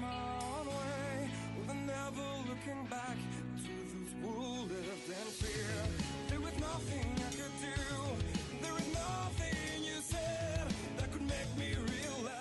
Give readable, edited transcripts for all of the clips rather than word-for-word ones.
my own way, with never looking back to those who lived in fear. There was nothing I could do, there was nothing you said that could make me realize.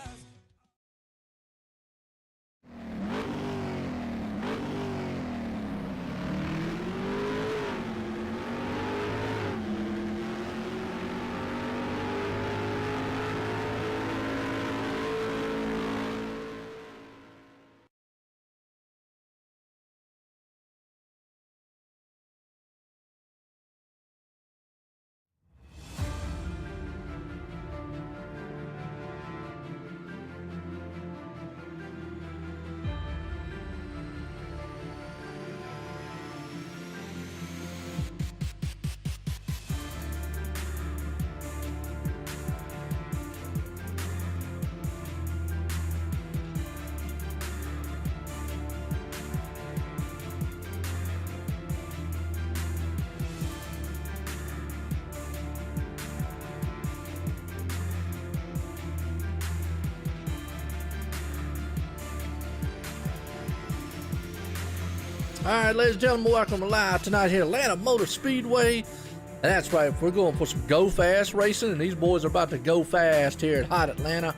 All right, ladies and gentlemen, welcome to live tonight here at Atlanta Motor Speedway. And that's right, we're going for some go fast racing, and these boys are about to go fast here at Hot Atlanta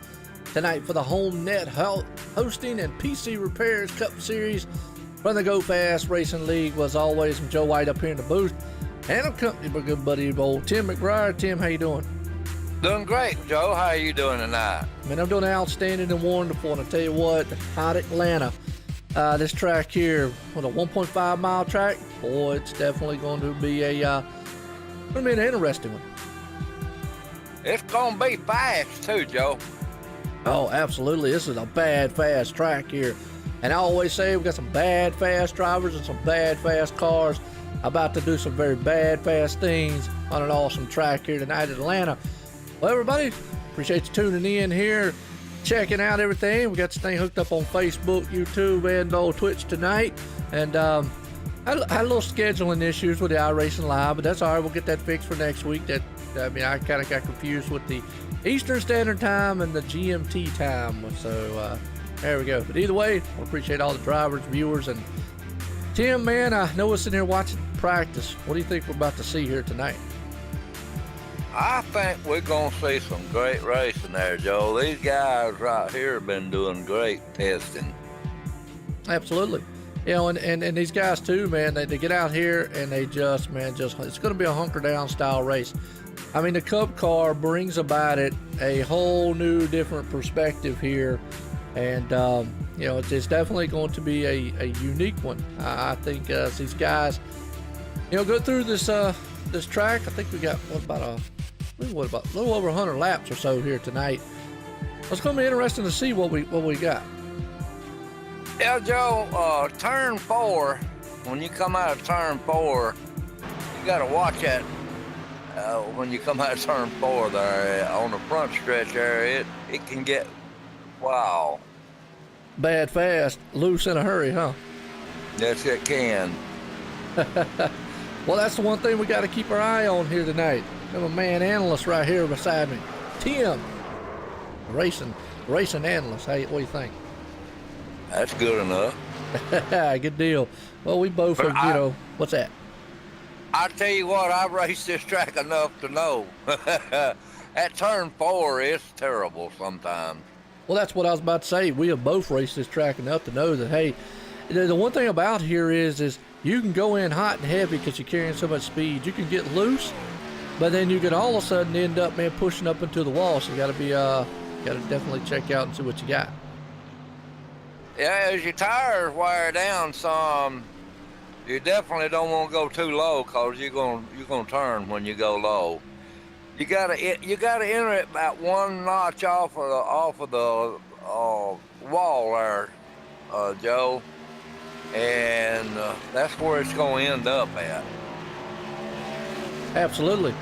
tonight for the Home Net Hosting and PC Repairs Cup Series from the Go Fast Racing League. Was always, I'm Joe White up here in the booth, and I'm accompanied by good buddy old Tim McBride. Tim, how you doing? Doing great, Joe. How are you doing tonight? Man, I'm doing outstanding and wonderful, and I tell you what, Hot Atlanta. This track here, with a 1.5 mile track, boy, it's definitely going to be an interesting one. It's going to be fast, too, Joe. Oh, absolutely. This is a bad, fast track here. And I always say we've got some bad, fast drivers and some bad, fast cars about to do some very bad, fast things on an awesome track here tonight at Atlanta. Well, everybody, appreciate you tuning in here, checking out everything. We got this thing hooked up on Facebook, YouTube, and Twitch tonight. And I had a little scheduling issues with the iRacing Live, but that's all right. We'll get that fixed for next week. I kind of got confused with the Eastern Standard Time and the GMT time. So there we go. But either way, I appreciate all the drivers, viewers, and Tim, man, I know we're sitting here watching practice. What do you think we're about to see here tonight? I think we're going to see some great racing there, Joe. These guys right here have been doing great testing. Absolutely. You know, and these guys too, man, they get out here and they just, it's going to be a hunker down style race. I mean, the Cup car brings about it a whole new different perspective here. And, you know, it's definitely going to be a unique one. I think as these guys, you know, go through this track, I think we got, a little over 100 laps or so here tonight. It's going to be interesting to see what we got. Yeah, Joe, turn 4, when you come out of turn 4, you got to watch that when you come out of turn 4 there on the front stretch area. It can get, wow. Bad fast, loose in a hurry, huh? Yes, it can. Well, that's the one thing we got to keep our eye on here tonight. I have a man analyst right here beside me, Tim, racing analyst. Hey, what do you think? That's good enough. Good deal. Well, we both are, you know, what's that? I tell you what, I've raced this track enough to know. At turn 4, it's terrible sometimes. Well, that's what I was about to say. We have both raced this track enough to know that, hey, the one thing about here is you can go in hot and heavy because you're carrying so much speed. You can get loose, but then you could all of a sudden end up, man, pushing up into the wall. So you got to definitely check out and see what you got. Yeah, as your tires wear down some, you definitely don't want to go too low because you're gonna turn when you go low. You gotta enter it about one notch off of the wall there, Joe, and that's where it's gonna end up at. Absolutely.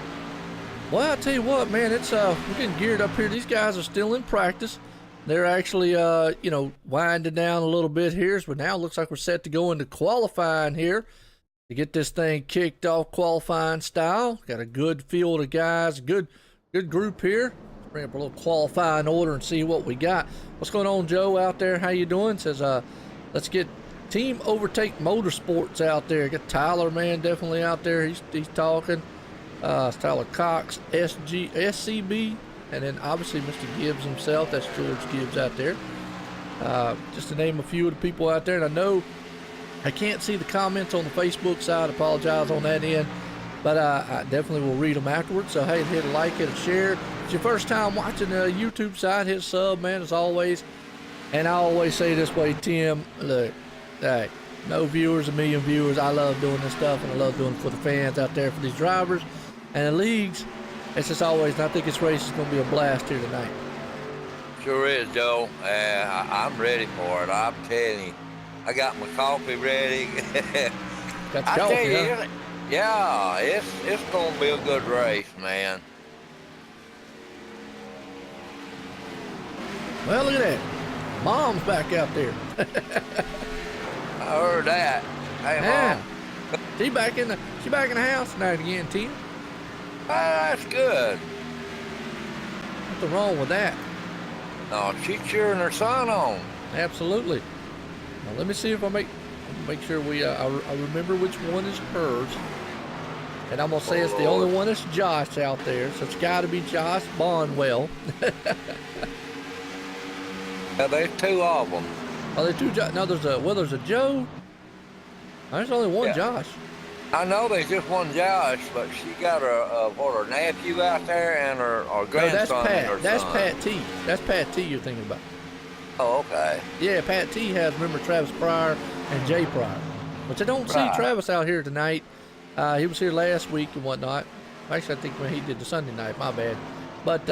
Well, I tell you what, man, it's we're getting geared up here. These guys are still in practice. They're actually, you know, winding down a little bit here. So now it looks like we're set to go into qualifying here to get this thing kicked off qualifying style. Got a good field of guys, good group here. bring up a little qualifying order and see what we got. What's going on, Joe, out there? How you doing? Says, let's get Team Overtake Motorsports out there. Got Tyler, man, definitely out there. He's talking. It's Tyler Cox, SCB, and then obviously Mr. Gibbs himself. That's George Gibbs out there. Just to name a few of the people out there. And I know I can't see the comments on the Facebook side. Apologize on that end. But I definitely will read them afterwards. So, hey, hit a like, hit a share. If it's your first time watching the YouTube side, hit sub, man, as always. And I always say this way, Tim, look, hey, no viewers, a million viewers. I love doing this stuff, and I love doing it for the fans out there, for these drivers and the leagues. It's just always, and I think this race is going to be a blast here tonight. Sure is, Joe. I'm ready for it. I'm telling you. I got my coffee ready. Got the coffee, huh? Yeah, it's going to be a good race, man. Well, look at that. Mom's back out there. I heard that. Hey, yeah. Mom. She back in the house tonight again, Tim. That's good. Nothing wrong with that. No, she's cheering her son on. Absolutely. Now, let me see if I make sure I remember which one is hers. And I'm going to say it's the only one that's Josh out there. So it's got to be Josh Bonwell. Yeah, there's two of them. Oh, there's two Josh. No, there's a Joe. There's only one Josh. I know there's just one Josh, but she got her nephew out there and her grandson. No, that's Pat T. That's Pat T you're thinking about. Oh, okay. Yeah, Pat T has, remember, Travis Pryor and Jay Pryor. Which I don't see Travis out here tonight. He was here last week and whatnot. Actually, I think when he did the Sunday night, my bad. But,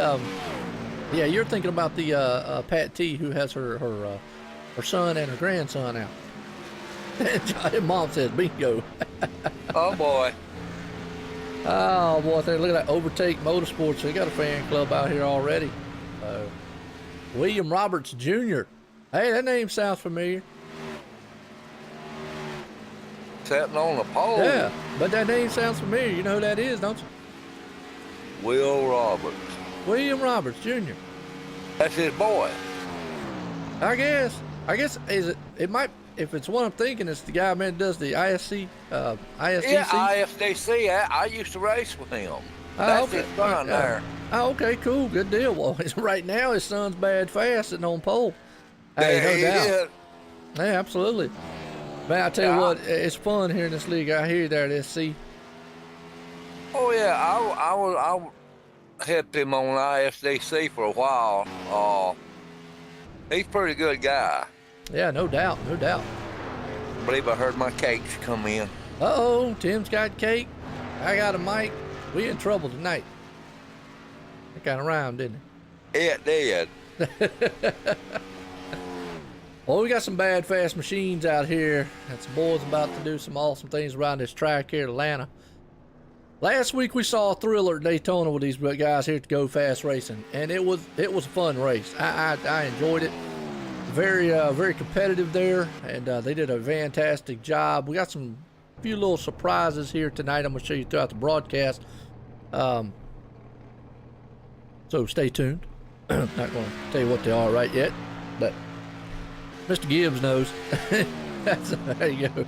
yeah, you're thinking about the Pat T who has her son and her grandson out. And Mom says, bingo. Oh, boy. Oh, boy, look at that Overtake Motorsports. They got a fan club out here already. William Roberts Jr. Hey, that name sounds familiar. Sitting on the pole. Yeah, but that name sounds familiar. You know who that is, don't you? Will Roberts. William Roberts Jr. That's his boy. I guess it might, if it's what I'm thinking, it's the guy, man, that does the ISDC. Yeah, ISDC. I used to race with him. That's his son there. Oh, okay, cool, good deal. Well, right now his son's bad fast sitting on pole. Hey, no doubt. Yeah, absolutely. Man, I tell you what, it's fun here in this league. I hear you there at SC. Oh yeah, I helped him on ISDC for a while. He's a pretty good guy. Yeah, no doubt, no doubt. I believe I heard my cakes come in. Uh-oh, Tim's got cake. I got a mic. We in trouble tonight. That kind of rhymed, didn't It did. Well, we got some bad fast machines out here. And some boys about to do some awesome things around this track here in Atlanta. Last week we saw a thriller at Daytona with these guys here to Go Fast Racing, and it was a fun race. I enjoyed it. Very competitive there, and they did a fantastic job. We got some few little surprises here tonight. I'm going to show you throughout the broadcast. So stay tuned. Not going to tell you what they are right yet, but Mr. Gibbs knows. There you go.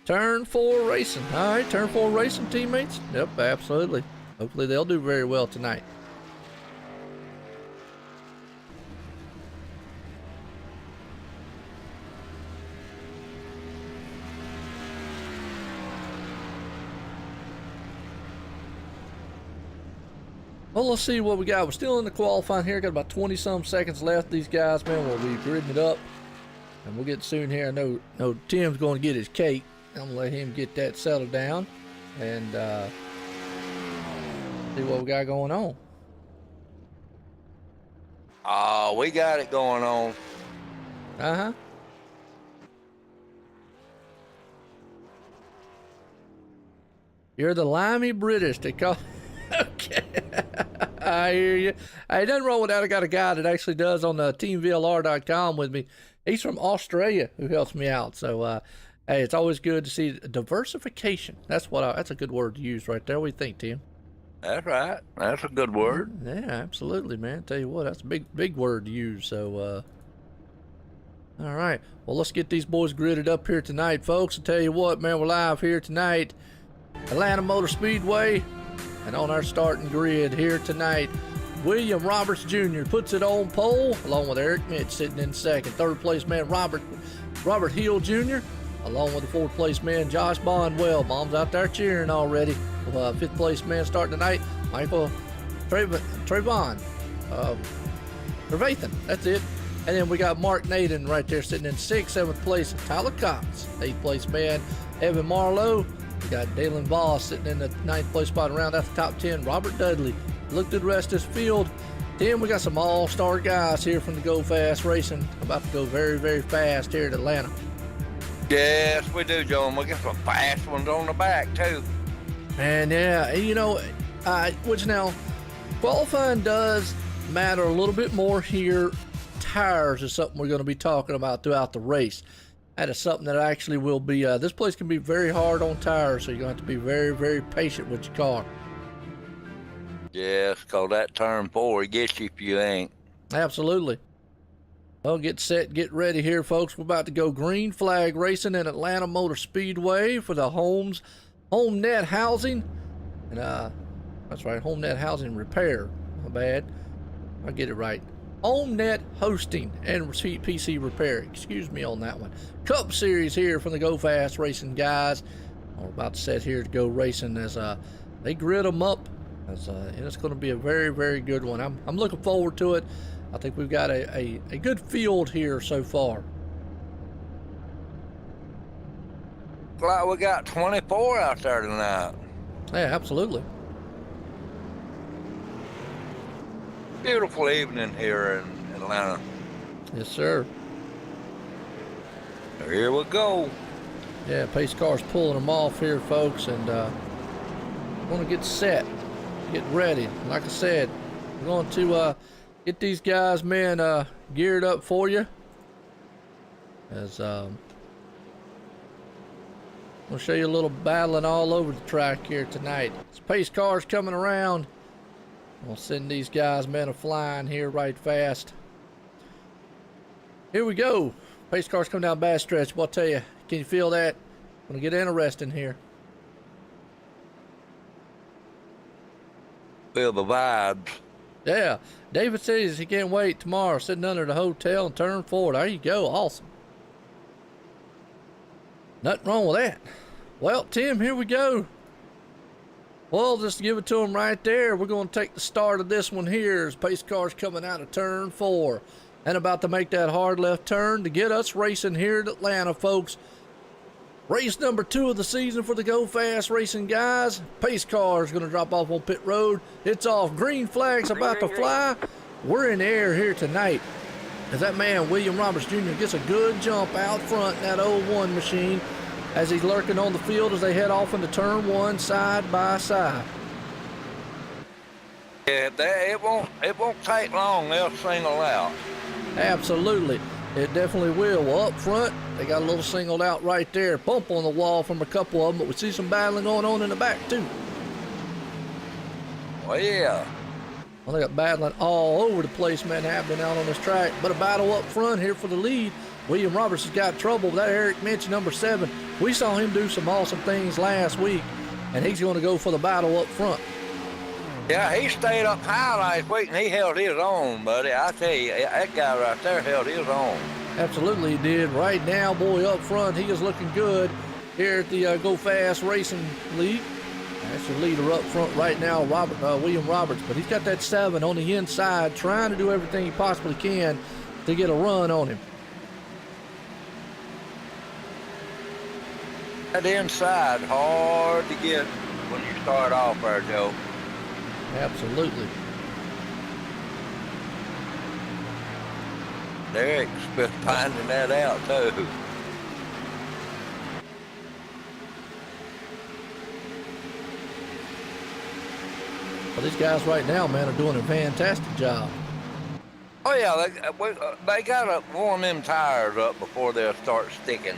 Turn 4 racing. All right, turn 4 racing, teammates. Yep, absolutely. Hopefully they'll do very well tonight. Well, let's see what we got. We're still in the qualifying here. Got about 20-some seconds left. These guys, man, will be gridding it up. And we'll get soon here. I know Tim's going to get his cake. I'm going to let him get that settled down. And see what we got going on. We got it going on. Uh-huh. You're the limey British, they call. Okay. I hear you. Hey, nothing wrong with that. I got a guy that actually does on the teamvlr.com with me. He's from Australia who helps me out. So, hey, it's always good to see diversification. That's a good word to use right there. What do you think, Tim? That's right. That's a good word. Yeah, absolutely, man. Tell you what, that's a big word to use. So, all right. Well, let's get these boys gridded up here tonight, folks. I tell you what, man, we're live here tonight, Atlanta Motor Speedway, and on our starting grid here tonight, William Roberts Jr. puts it on pole, along with Eric Mitch sitting in second. Third place man, Robert Hill Jr., along with the fourth place man, Josh Bondwell. Mom's out there cheering already. Fifth place man starting tonight, Michael Trayvon. Trevathan, that's it. And then we got Mark Naden right there sitting in sixth. Seventh place, Tyler Cox. Eighth place man, Evan Marlowe. We got Dalen Voss sitting in the ninth place spot. Around at the top 10, Robert Dudley. Look through the rest of this field. Then we got some all-star guys here from the Go Fast Racing. About to go very, very fast here at Atlanta. Yes, we do, John. We got some fast ones on the back, too. And yeah, you know, which now, qualifying does matter a little bit more here. Tires is something we're going to be talking about throughout the race. That is something that actually will be, this place can be very hard on tires, so you're going to have to be very, very patient with your car. Yes, cause that turn 4 gets you if you ain't. Absolutely. Well, get set, get ready here, folks. We're about to go green flag racing in Atlanta Motor Speedway for the HomeNet Housing. And, that's right, HomeNet Housing Repair. My bad. I'll get it right. HomeNet Hosting and PC Repair. Excuse me on that one. Cup Series here from the Go Fast Racing guys. We're about to set here to go racing as they grid them up. And it's going to be a very, very good one. I'm looking forward to it. I think we've got a good field here so far. Like we got 24 out there tonight. Yeah, absolutely. Beautiful evening here in Atlanta. Yes, sir. Here we go. Yeah, pace car's pulling them off here, folks, and want to get set, get ready. Like I said, we're going to get these guys, man, geared up for you. As we'll show you a little battling all over the track here tonight. This pace car's coming around. We'll send these guys, man, a-flying here right fast. Here we go. Pace car's coming down bad stretch. Well, I'll tell you, can you feel that? Gonna get interesting here. Feel the vibes. Yeah. David says he can't wait tomorrow, sitting under the hotel and turn 4. There you go. Awesome. Nothing wrong with that. Well, Tim, here we go. Well, just give it to him right there. We're going to take the start of this one here as pace car's coming out of turn 4 and about to make that hard left turn to get us racing here at Atlanta, folks. Race number 2 of the season for the Go Fast Racing guys. Pace car is going to drop off on pit road. It's off. Green flag's about to fly. We're in the air here tonight as that man, William Roberts Jr., gets a good jump out front in that 01 machine as he's lurking on the field as they head off into turn 1 side by side. Yeah, it won't take long. They'll single out. Absolutely. It definitely will. Well, up front, they got a little singled out right there. Bump on the wall from a couple of them, but we see some battling going on in the back, too. Well, yeah. Well, they got battling all over the place, man, happening out on this track. But a battle up front here for the lead. William Roberts has got trouble with that Eric Mitch, number 7. We saw him do some awesome things last week, and he's going to go for the battle up front. Yeah, he stayed up high last week, and he held his own, buddy. I tell you, that guy right there held his own. Absolutely, he did. Right now, boy, up front, he is looking good here at the Go Fast Racing League. That's your leader up front right now, William Roberts. But he's got that 7 on the inside, trying to do everything he possibly can to get a run on him. That inside, hard to get when you start off there, Joe. Absolutely. Derek's been finding that out, too. Well, these guys right now, man, are doing a fantastic job. Oh, Oh yeah, they gotta warm them tires up before they'll start sticking.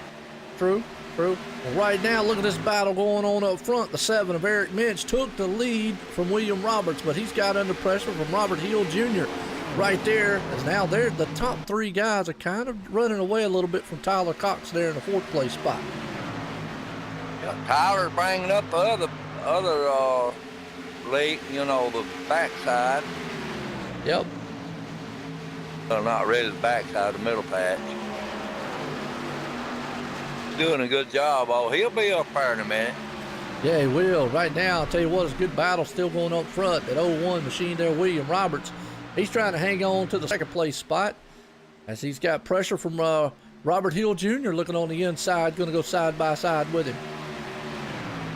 True, true. Well, right now, look at this battle going on up front. The 7 of Eric Minch took the lead from William Roberts, but he's got under pressure from Robert Hill Jr. right there. As now they're the top 3 guys are kind of running away a little bit from Tyler Cox there in the 4th place spot. Yeah, Tyler's bringing up the other leak, the backside. Yep. Well, not really the backside, the middle patch. Doing a good job. Oh, he'll be up there in a minute. Yeah, he will. Right now, I'll tell you what, it's a good battle still going up front. That 01 machine there, William Roberts. He's trying to hang on to the 2nd place spot as he's got pressure from Robert Hill Jr. looking on the inside, going to go side by side with him.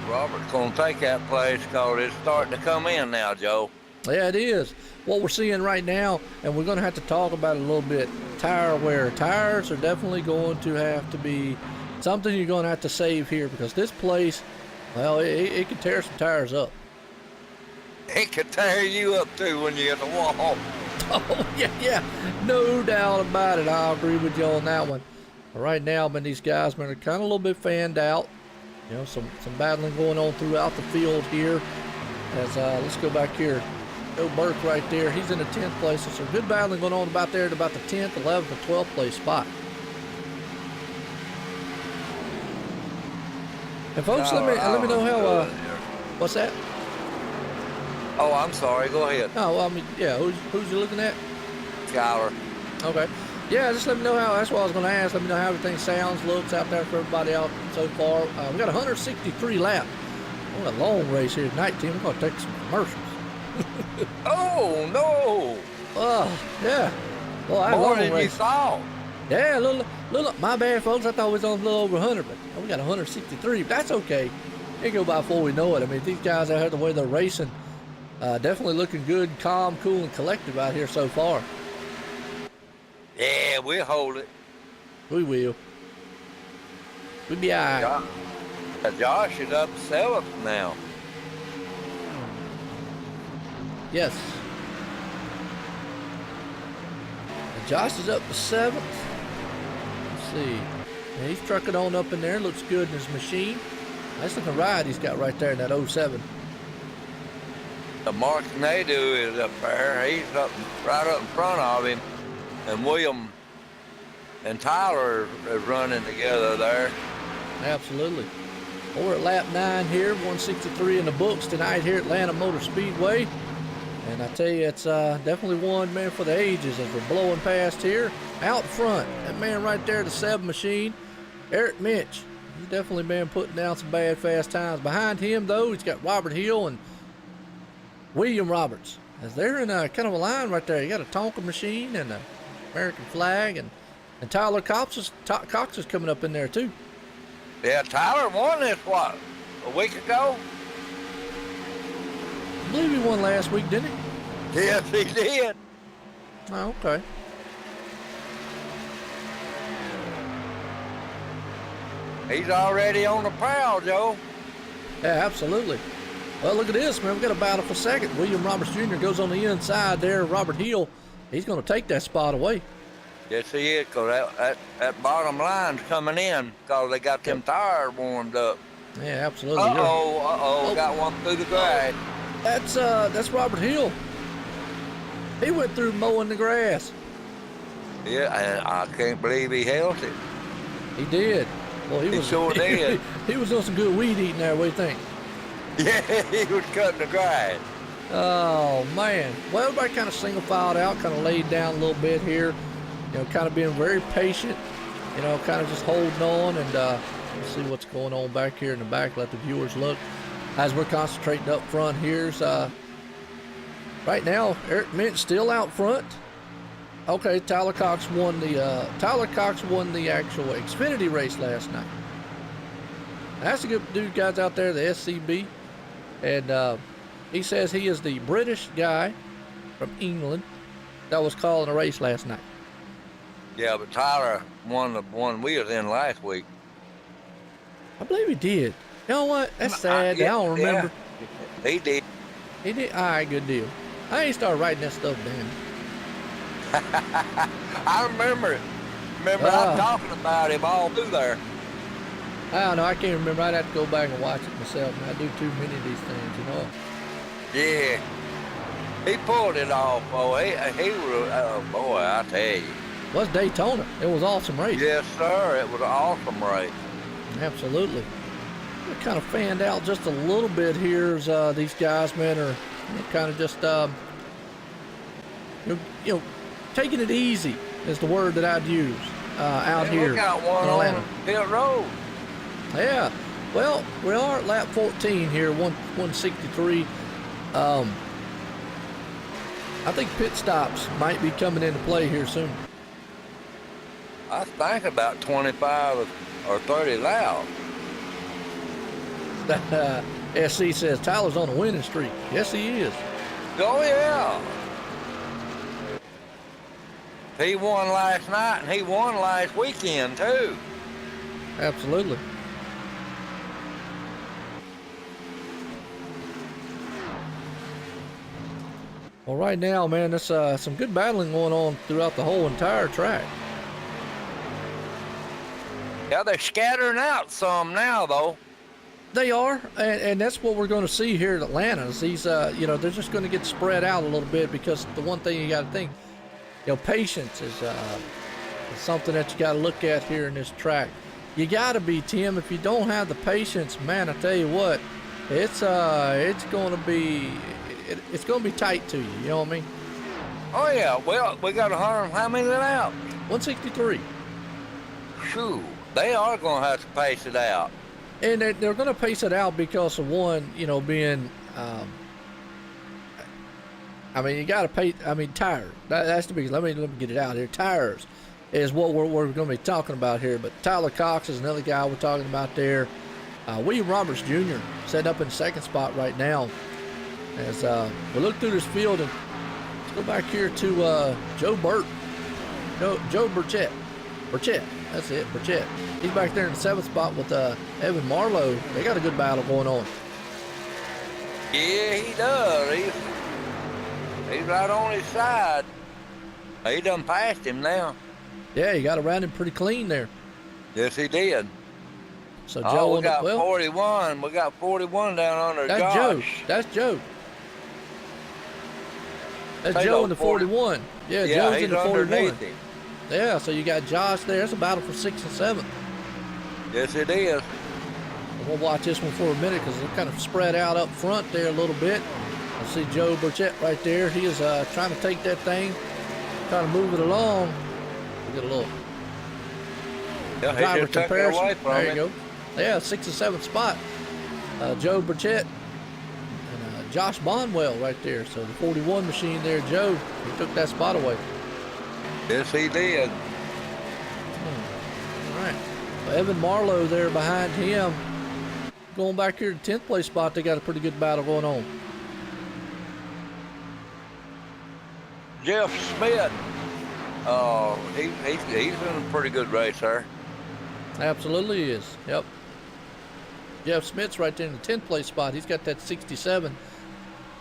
Robert's going to take that place because it's starting to come in now, Joe. Yeah, it is. What we're seeing right now, and we're going to have to talk about it a little bit, tire wear. Tires are definitely going to have to be something you're going to have to save here because this place, well, it can tear some tires up. It can tear you up too when you hit the wall. Oh, yeah, no doubt about it. I agree with you on that one. But right now, man, these guys, man, are kind of a little bit fanned out. Some battling going on throughout the field here. As let's go back here. Joe Burke right there. He's in the 10th place. So some good battling going on about there at about the 10th, 11th, and 12th place spot. And folks, let me know how. What's that? Oh, I'm sorry. Go ahead. Oh, well, I mean, yeah. Who's you looking at? Skyler. Okay. Yeah, just let me know how. That's what I was going to ask. Let me know how everything sounds, looks out there for everybody out so far. We got 163 laps. What a long race here tonight, team. We're going to take some commercials. Oh no! Oh yeah. Well, more than you thought. Yeah, little. My bad, folks. I thought we was on a little over 100, but we got 163. But that's okay. It go by before we know it. I mean, these guys out here, the way they're racing, definitely looking good, calm, cool, and collective out here so far. Yeah, we'll hold it. We will. We'll be all right. Josh is up 7th now. Yes. And Josh is up to 7th. Let's see. Yeah, he's trucking on up in there. Looks good in his machine. Nice looking ride he's got right there in that 07. The Mark Nadeau is up there. He's right up in front of him. And William and Tyler are running together there. Absolutely. We're at lap 9 here, 163 in the books tonight here at Atlanta Motor Speedway. And I tell you, it's definitely one, man, for the ages as we're blowing past here. Out front, that man right there, the 7 machine, Eric Minch. He's definitely been putting down some bad, fast times. Behind him, though, he's got Robert Hill and William Roberts. As they're in a kind of a line right there. You got a Tonka machine and an American flag. And Tyler Cox is coming up in there, too. Yeah, Tyler won this, what, a week ago? I believe he won last week, didn't he? Yes, he did. Oh, okay. He's already on the prowl, Joe. Yeah, absolutely. Well, look at this, man. We've got a battle for second. William Roberts Jr. goes on the inside there. Robert Hill, he's going to take that spot away. Yes, he is, because that bottom line's coming in because they got them tires warmed up. Yeah, absolutely. Uh-oh, got one through the grass. That's Robert Hill. He went through mowing the grass. Yeah, and I can't believe he held it. He did. Well, he sure did. He was doing some good weed eating there. What do you think? Yeah, he was cutting the grass. Oh, man. Well, everybody kind of single filed out, kind of laid down a little bit here. Kind of being very patient, kind of just holding on. And let's see what's going on back here in the back. Let the viewers look. As we're concentrating up front, here's right now Eric Minch still out front. Okay, Tyler Cox won the actual Xfinity race last night. That's a good dude, guys out there, the SCB, and he says he is the British guy from England that was calling a race last night. Yeah, but Tyler won the one we was in last week. I believe he did. You know what? That's sad. I don't remember. Yeah, he did. He did. All right, good deal. I ain't started writing that stuff down. I remember it. Remember I'm talking about him all through there. I don't know. I can't remember. I'd have to go back and watch it myself. And I do too many of these things, you know. Yeah. He pulled it off, boy. He was, oh, boy, I tell you. It was Daytona. It was an awesome race. Yes, sir. It was an awesome race. Absolutely. I kind of fanned out just a little bit here as these guys, man, are kind of just, you know, taking it easy is the word that I'd use out here. We got one in Atlanta. on pit road. Yeah. Well, we are at lap 14 here, 163. I think pit stops might be coming into play here soon. I think about 25 or 30 laps. SC says Tyler's on a winning streak. Yes, he is. Oh, yeah. He won last night, and he won last weekend, too. Absolutely. Well, right now, man, there's some good battling going on throughout the whole entire track. Yeah, they're scattering out some now, though. They are, and that's what we're going to see here at Atlanta. Is these, you know, they're just going to get spread out a little bit because the one thing you got to think, you know, patience is something that you got to look at here in this track. You got to be, Tim. If you don't have the patience, man, I tell you what, it's going to be tight to you. You know what I mean? Oh yeah. Well, we got 100. How many laps? 163. Shoo. They are going to have to pace it out. And they're going to pace it out because of one, you know, being, I mean, you got to pay. I mean, tires. That's the big. Let me get it out here. Tires is what we're going to be talking about here. But Tyler Cox is another guy we're talking about there. William Roberts Jr. setting up in second spot right now. As we look through this field, and let's go back here to Joe Burchett. That's it, Burchett. He's back there in the seventh spot with Evan Marlowe. They got a good battle going on. Yeah, he does. He's right on his side. He done passed him now. Yeah, he got around him pretty clean there. Yes, he did. So Joe, we got 41. We got 41 down under that's Josh. Joe. That's Joe. That's Joe in the 41. Yeah, Joe's in the 41. Him. Yeah, so you got Josh there. It's a battle for 6th and 7th. Yes, it is. And we'll watch this one for a minute because they're kind of spread out up front there a little bit. I see Joe Burchett right there. He is trying to take that thing, trying to move it along. We get a little driver comparison. Away from there you go. Yeah, 6th and 7th spot. Joe Burchett and Josh Bonwell right there. So the 41 machine there, Joe, he took that spot away. Yes, he did. All right. Well, Evan Marlowe there behind him. Going back here to 10th place spot, they got a pretty good battle going on. Jeff Smith. He's in a pretty good race there. Absolutely is. Yep. Jeff Smith's right there in the 10th place spot. He's got that 67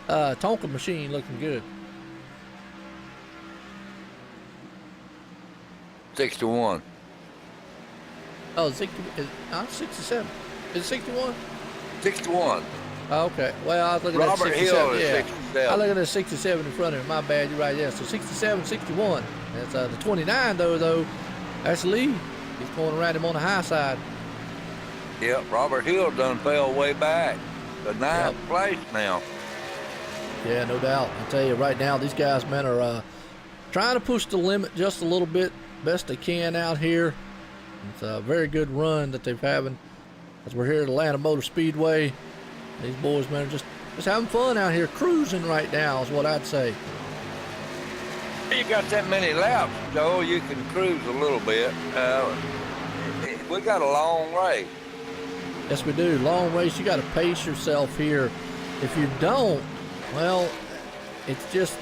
Tonka machine looking good. 61. Oh, 67. Is it 61? 61. Oh, okay. Well, I was looking Robert at 67. Hill is yeah. 67. I was looking at 67 in front of him. My bad. You're right. Yeah. So 67, 61. That's the 29 though. That's Lee. He's going around him on the high side. Yep. Robert Hill done fell way back. The 9th place now. Yeah, no doubt. I tell you right now, these guys, man, are trying to push the limit just a little bit, best they can out here. It's a very good run that they've having as we're here at Atlanta Motor Speedway. These boys, man, are just having fun out here, cruising right now is what I'd say. You got that many laps, Joe, you can cruise a little bit. We got a long race. Yes, we do. Long race, you got to pace yourself here. If you don't, well, it's just,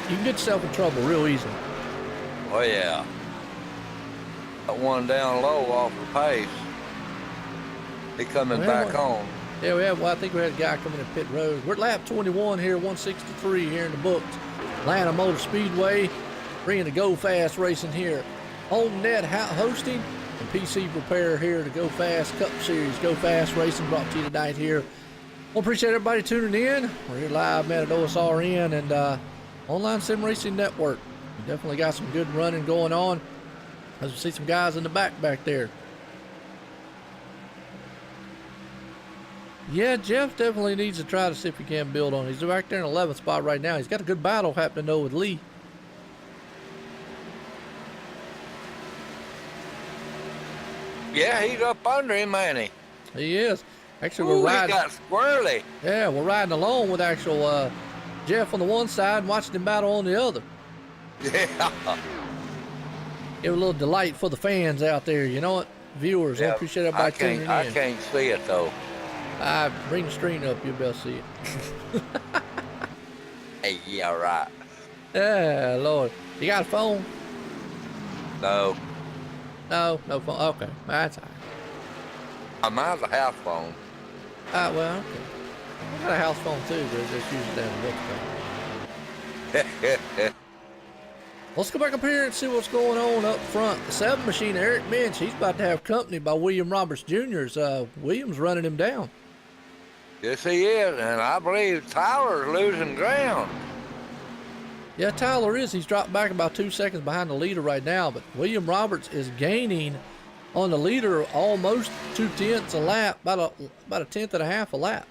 you can get yourself in trouble real easy. Oh, yeah. Got one down low off the pace. He coming back on. Yeah, we have. Well, I think we had a guy coming in pit road. We're at lap 21 here, 163 here in the books. Atlanta Motor Speedway, bringing the Go Fast racing here. HomeNet hosting and PC Repair here. The Go Fast Cup Series, Go Fast Racing brought to you tonight here. Well, appreciate everybody tuning in. We're here live, man, at OSRN and Online Sim Racing Network. We definitely got some good running going on. As we see some guys in the back there. Yeah, Jeff definitely needs to try to see if he can build on. He's back there in 11th spot right now. He's got a good battle happening though with Lee. Yeah, he's up under him, ain't he? He is. Actually, we're riding. He got squirrely. Yeah, we're riding along with actual Jeff on the one side and watching him battle on the other. Yeah. Give a little delight for the fans out there. You know what? Viewers, I appreciate everybody tuning in. I can't see it though. Bring the screen up, you'll be able to see it. Hey, yeah, right. Yeah, Lord. You got a phone? No. No phone. Okay, that's all right. Mine's a house phone. Well, okay. I got a house phone too, but it's just using that phone. Let's go back up here and see what's going on up front. The 7 machine, Eric Minch, he's about to have company by William Roberts Jr. William's running him down. Yes, he is, and I believe Tyler's losing ground. Yeah, Tyler is. He's dropped back about 2 seconds behind the leader right now, but William Roberts is gaining on the leader almost 2/10 a lap, about a tenth and a half a lap.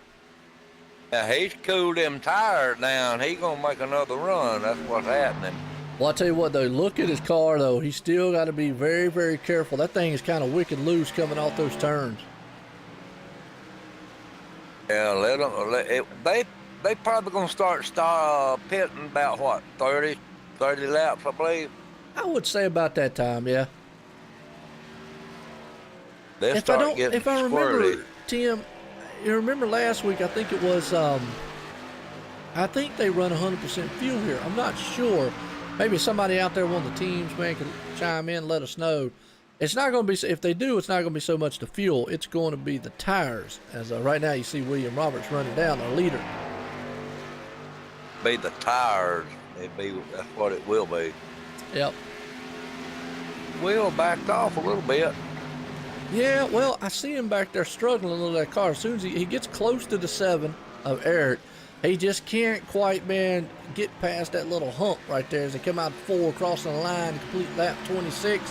Yeah, he's cooled them tires down. He's gonna make another run. That's what's happening. Well, I tell you what, though, look at his car, though. He's still got to be very, very careful. That thing is kind of wicked loose coming off those turns. Yeah, they probably gonna start pitting about what 30 laps, I believe. I would say about that time, yeah. If I remember, Tim, you remember last week? I think it was. I think they run 100% fuel here. I'm not sure. Maybe somebody out there, one of the teams, man, could chime in and let us know. It's not going to be, if they do, it's not going to be so much the fuel. It's going to be the tires. As right now, you see William Roberts running down the leader. Be the tires. That's what it will be. Yep. Will backed off a little bit. Yeah, well, I see him back there struggling a little that car. As soon as he gets close to the 7 of Eric, he just can't quite, man, get past that little hump right there as they come out 4 crossing the line, complete lap 26,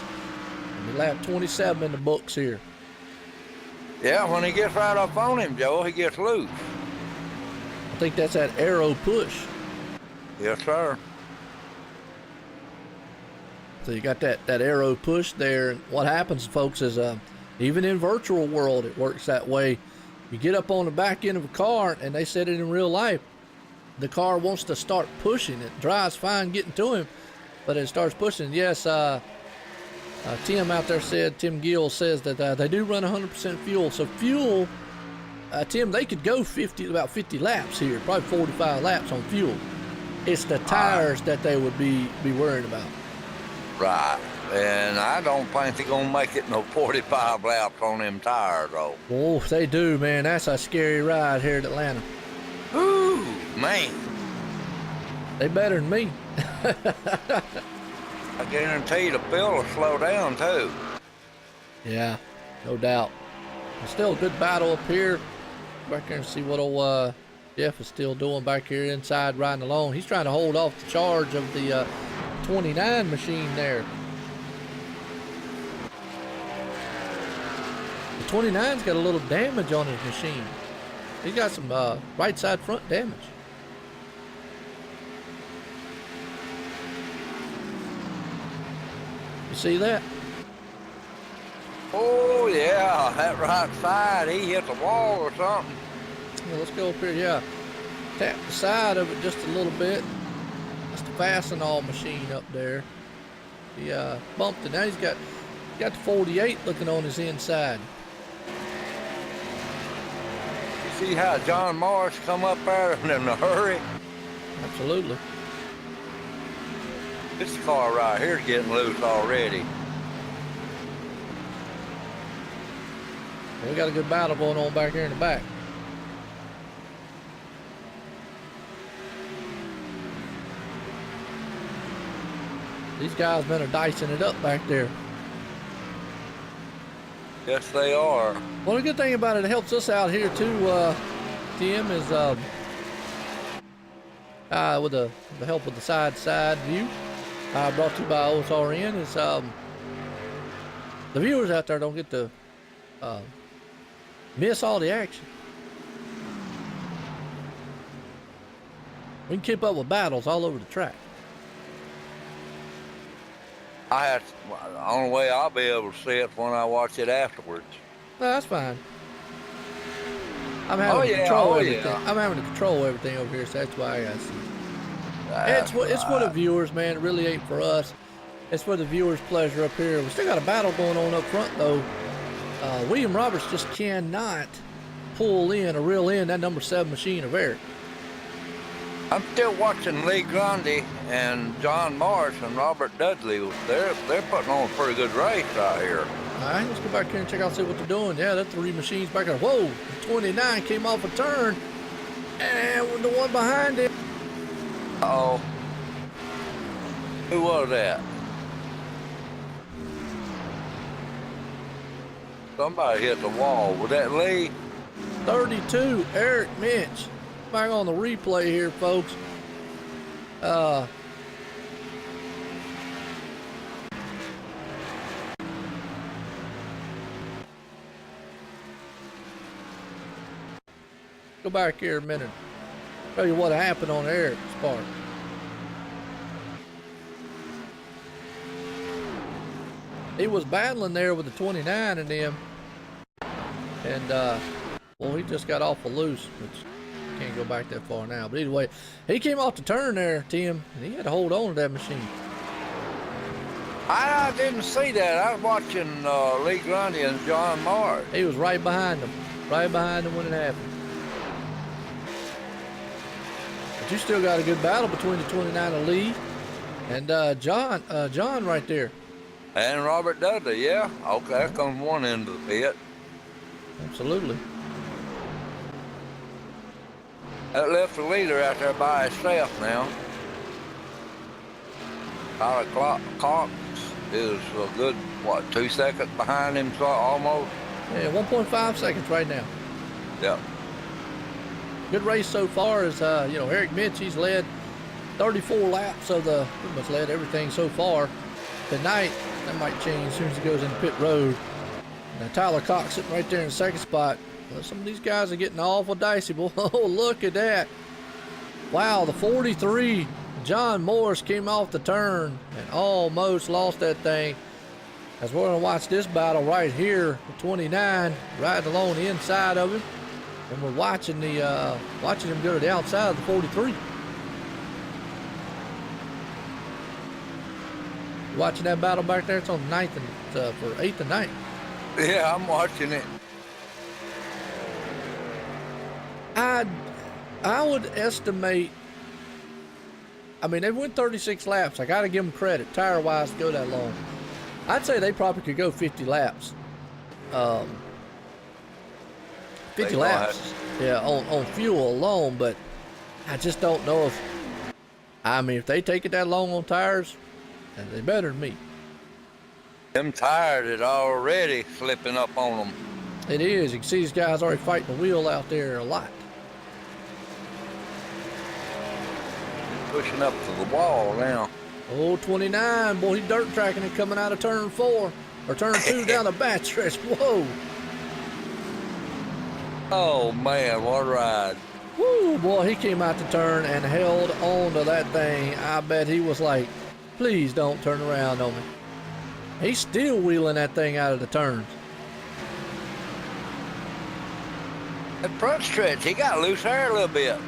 and lap 27 in the books here. Yeah, when he gets right up on him, Joe, he gets loose. I think that's that arrow push. Yes, sir. So you got that arrow push there. And what happens, folks, is even in virtual world, it works that way. You get up on the back end of a car, and they said it in real life, the car wants to start pushing. It drives fine getting to him, but it starts pushing. Yes, Tim out there said, Tim Gill says that they do run 100% fuel. So fuel, Tim, they could go about 50 laps here, probably 45 laps on fuel. It's the tires that they would be worrying about. Right. And I don't think they're going to make it no 45 laps on them tires, though. Oh, if they do, man, that's a scary ride here at Atlanta. Ooh, man. They better than me. I guarantee the bill will slow down, too. Yeah, no doubt. It's still a good battle up here. Back there and see what old Jeff is still doing back here inside riding along. He's trying to hold off the charge of the 29 machine there. The 29's got a little damage on his machine. He's got some right side front damage. You see that? Oh, yeah, that right side, he hit the wall or something. Yeah, let's go up here, yeah. Tap the side of it just a little bit. That's the Fastenal machine up there. He bumped it. Now he's got the 48 looking on his inside. You see how John Morris come up there in a hurry? Absolutely. This car right here's getting loose already. We got a good battle going on back here in the back. These guys been dicing it up back there. Yes, they are. Well, the good thing about it helps us out here too, Tim, is with the help of the side view, brought to you by OSRN, is the viewers out there don't get to miss all the action. We can keep up with battles all over the track. The only way I'll be able to see it when I watch it afterwards. No, that's fine. I'm having to control everything. I'm having to control everything over here, so that's why I gotta see. It's for the viewers, man. It really ain't for us. It's for the viewers' pleasure up here. We still got a battle going on up front, though. William Roberts just cannot pull in or reel in that number 7 machine of Eric. I'm still watching Lee Grundy and John Morris and Robert Dudley. They're putting on a pretty good race right here. All right, let's go back here and check out, see what they're doing. Yeah, that 3 machines back there. Whoa, 29 came off a turn, and the one behind it. Uh-oh. Who was that? Somebody hit the wall. Was that Lee? 32, Eric Minch. Back on the replay here, folks. Go back here a minute. Tell you what happened on Eric's part. He was battling there with the 29 and them. And, well, he just got off a loose, which can't go back that far now. But either way, he came off the turn there, Tim, and he had to hold on to that machine. I didn't see that. I was watching Lee Grundy and John Morris. He was right behind him when it happened. But you still got a good battle between the 29 and Lee and John right there. And Robert Dudley, yeah. Okay, there comes one end of the pit. Absolutely. That left the leader out there by himself now. Tyler Cox is a good, 2 seconds behind him, so almost? Yeah, 1.5 seconds right now. Yep. Good race so far. As Eric Mitch, he's led 34 laps of pretty much led everything so far. Tonight, that might change as soon as he goes into pit road. Now Tyler Cox sitting right there in the second spot. Well, some of these guys are getting awful dicey. Oh, look at that. Wow, the 43, John Morris, came off the turn and almost lost that thing. As we're going to watch this battle right here, the 29 riding along the inside of him. And we're watching him go to the outside of the 43. Watching that battle back there. It's on 9th and for 8th and 9th. Yeah, I'm watching it. I would estimate. I mean, they went 36 laps. I got to give them credit, tire-wise, to go that long. I'd say they probably could go 50 laps. 50 laps, yeah, on fuel alone. But I just don't know if. I mean, if they take it that long on tires, then they better than me. Them tires is already slipping up on them. It is. You can see these guys already fighting the wheel out there a lot. Pushing up to the wall now. Oh, 29, boy, he's dirt tracking it coming out of turn 4 or turn 2 down the back stretch. Whoa. Oh man, what a ride. Woo, boy, he came out the turn and held on to that thing. I bet he was like, please don't turn around on me. He's still wheeling that thing out of the turns. That front stretch, he got loose hair a little bit.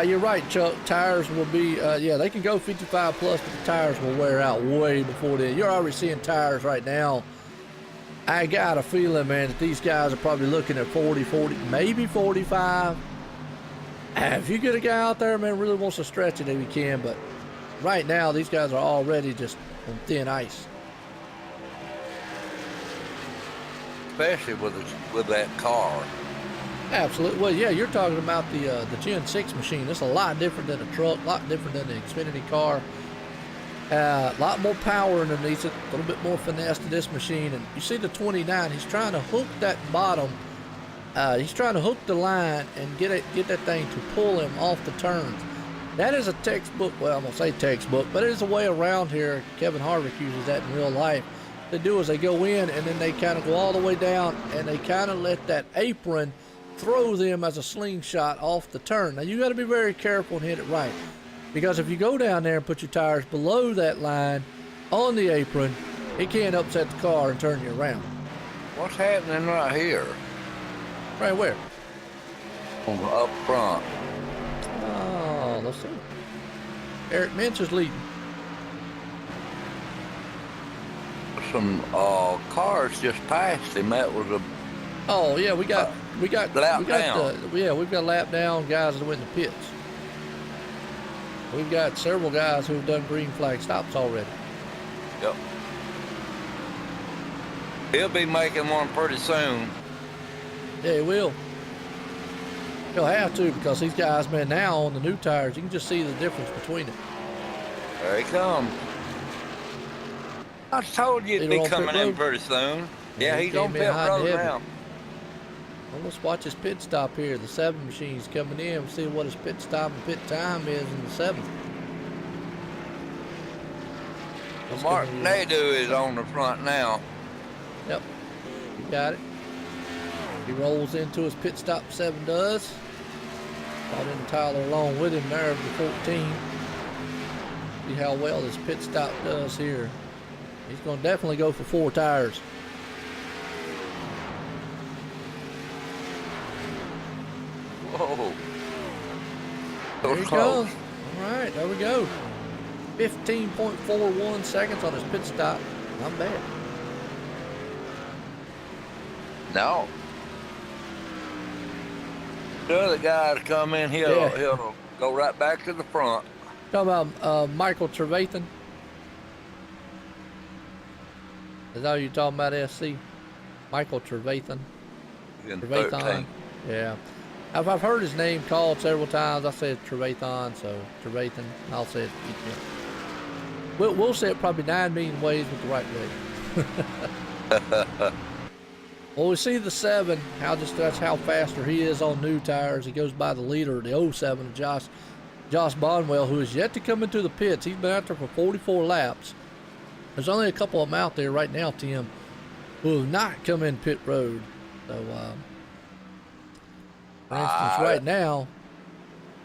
You're right, Chuck. Tires will be, they can go 55 plus, but the tires will wear out way before then. You're already seeing tires right now. I got a feeling, man, that these guys are probably looking at 40, maybe 45. If you get a guy out there, man, really wants to stretch it if he can, but right now, these guys are already just on thin ice. Especially with that car. Absolutely. Well, yeah, you're talking about the Gen 6 machine. It's a lot different than a truck, a lot different than the Xfinity car. A lot more power underneath it, a little bit more finesse to this machine. And you see the 29, he's trying to hook that bottom. He's trying to hook the line and get that thing to pull him off the turns. That is a textbook, well, I'm going to say textbook, but it is a way around here. Kevin Harvick uses that in real life. What they do is they go in and then they kind of go all the way down and they kind of let that apron throw them as a slingshot off the turn. Now you got to be very careful and hit it right, because if you go down there and put your tires below that line on the apron, it can upset the car and turn you around. What's happening right here? Right where? Up front. Oh, let's see. Eric Minch is leading. Some cars just passed him. That was a Oh yeah, we've got lap down. We've got lap down guys that went in the pits. We've got several guys who've done green flag stops already. Yep. He'll be making one pretty soon. Yeah, he will. He'll have to, because these guys, man, now on the new tires, you can just see the difference between it. There he comes. I told you he'd be coming in pretty soon. Yeah, he's on pit road now. Well, let's watch his pit stop here. The 7 machine's coming in. We'll see what his pit stop and pit time is in the 7. Martin Nadeau is on the front now. Yep, you got it. He rolls into his pit stop, 7 does. Brought in Tyler along with him there of the 14. See how well this pit stop does here. He's going to definitely go for 4 tires. Whoa. There he goes. All right, there we go. 15.41 seconds on his pit stop. Not bad. No. The other guys come in, he'll go right back to the front. Talking about Michael Trevathan. Is that what you're talking about, SC? Michael Trevathan. Trevathan. Yeah. I've heard his name called several times. I said Trevathan, so Trevathan. I'll say it. Yeah. We'll say it probably 9 million ways with the right way. Well, we see the 7. That's how faster he is on new tires. He goes by the leader, the 07, Josh Bonwell, who is yet to come into the pits. He's been out there for 44 laps. There's only a couple of them out there right now, Tim, who have not come in pit road. So, for instance, right now,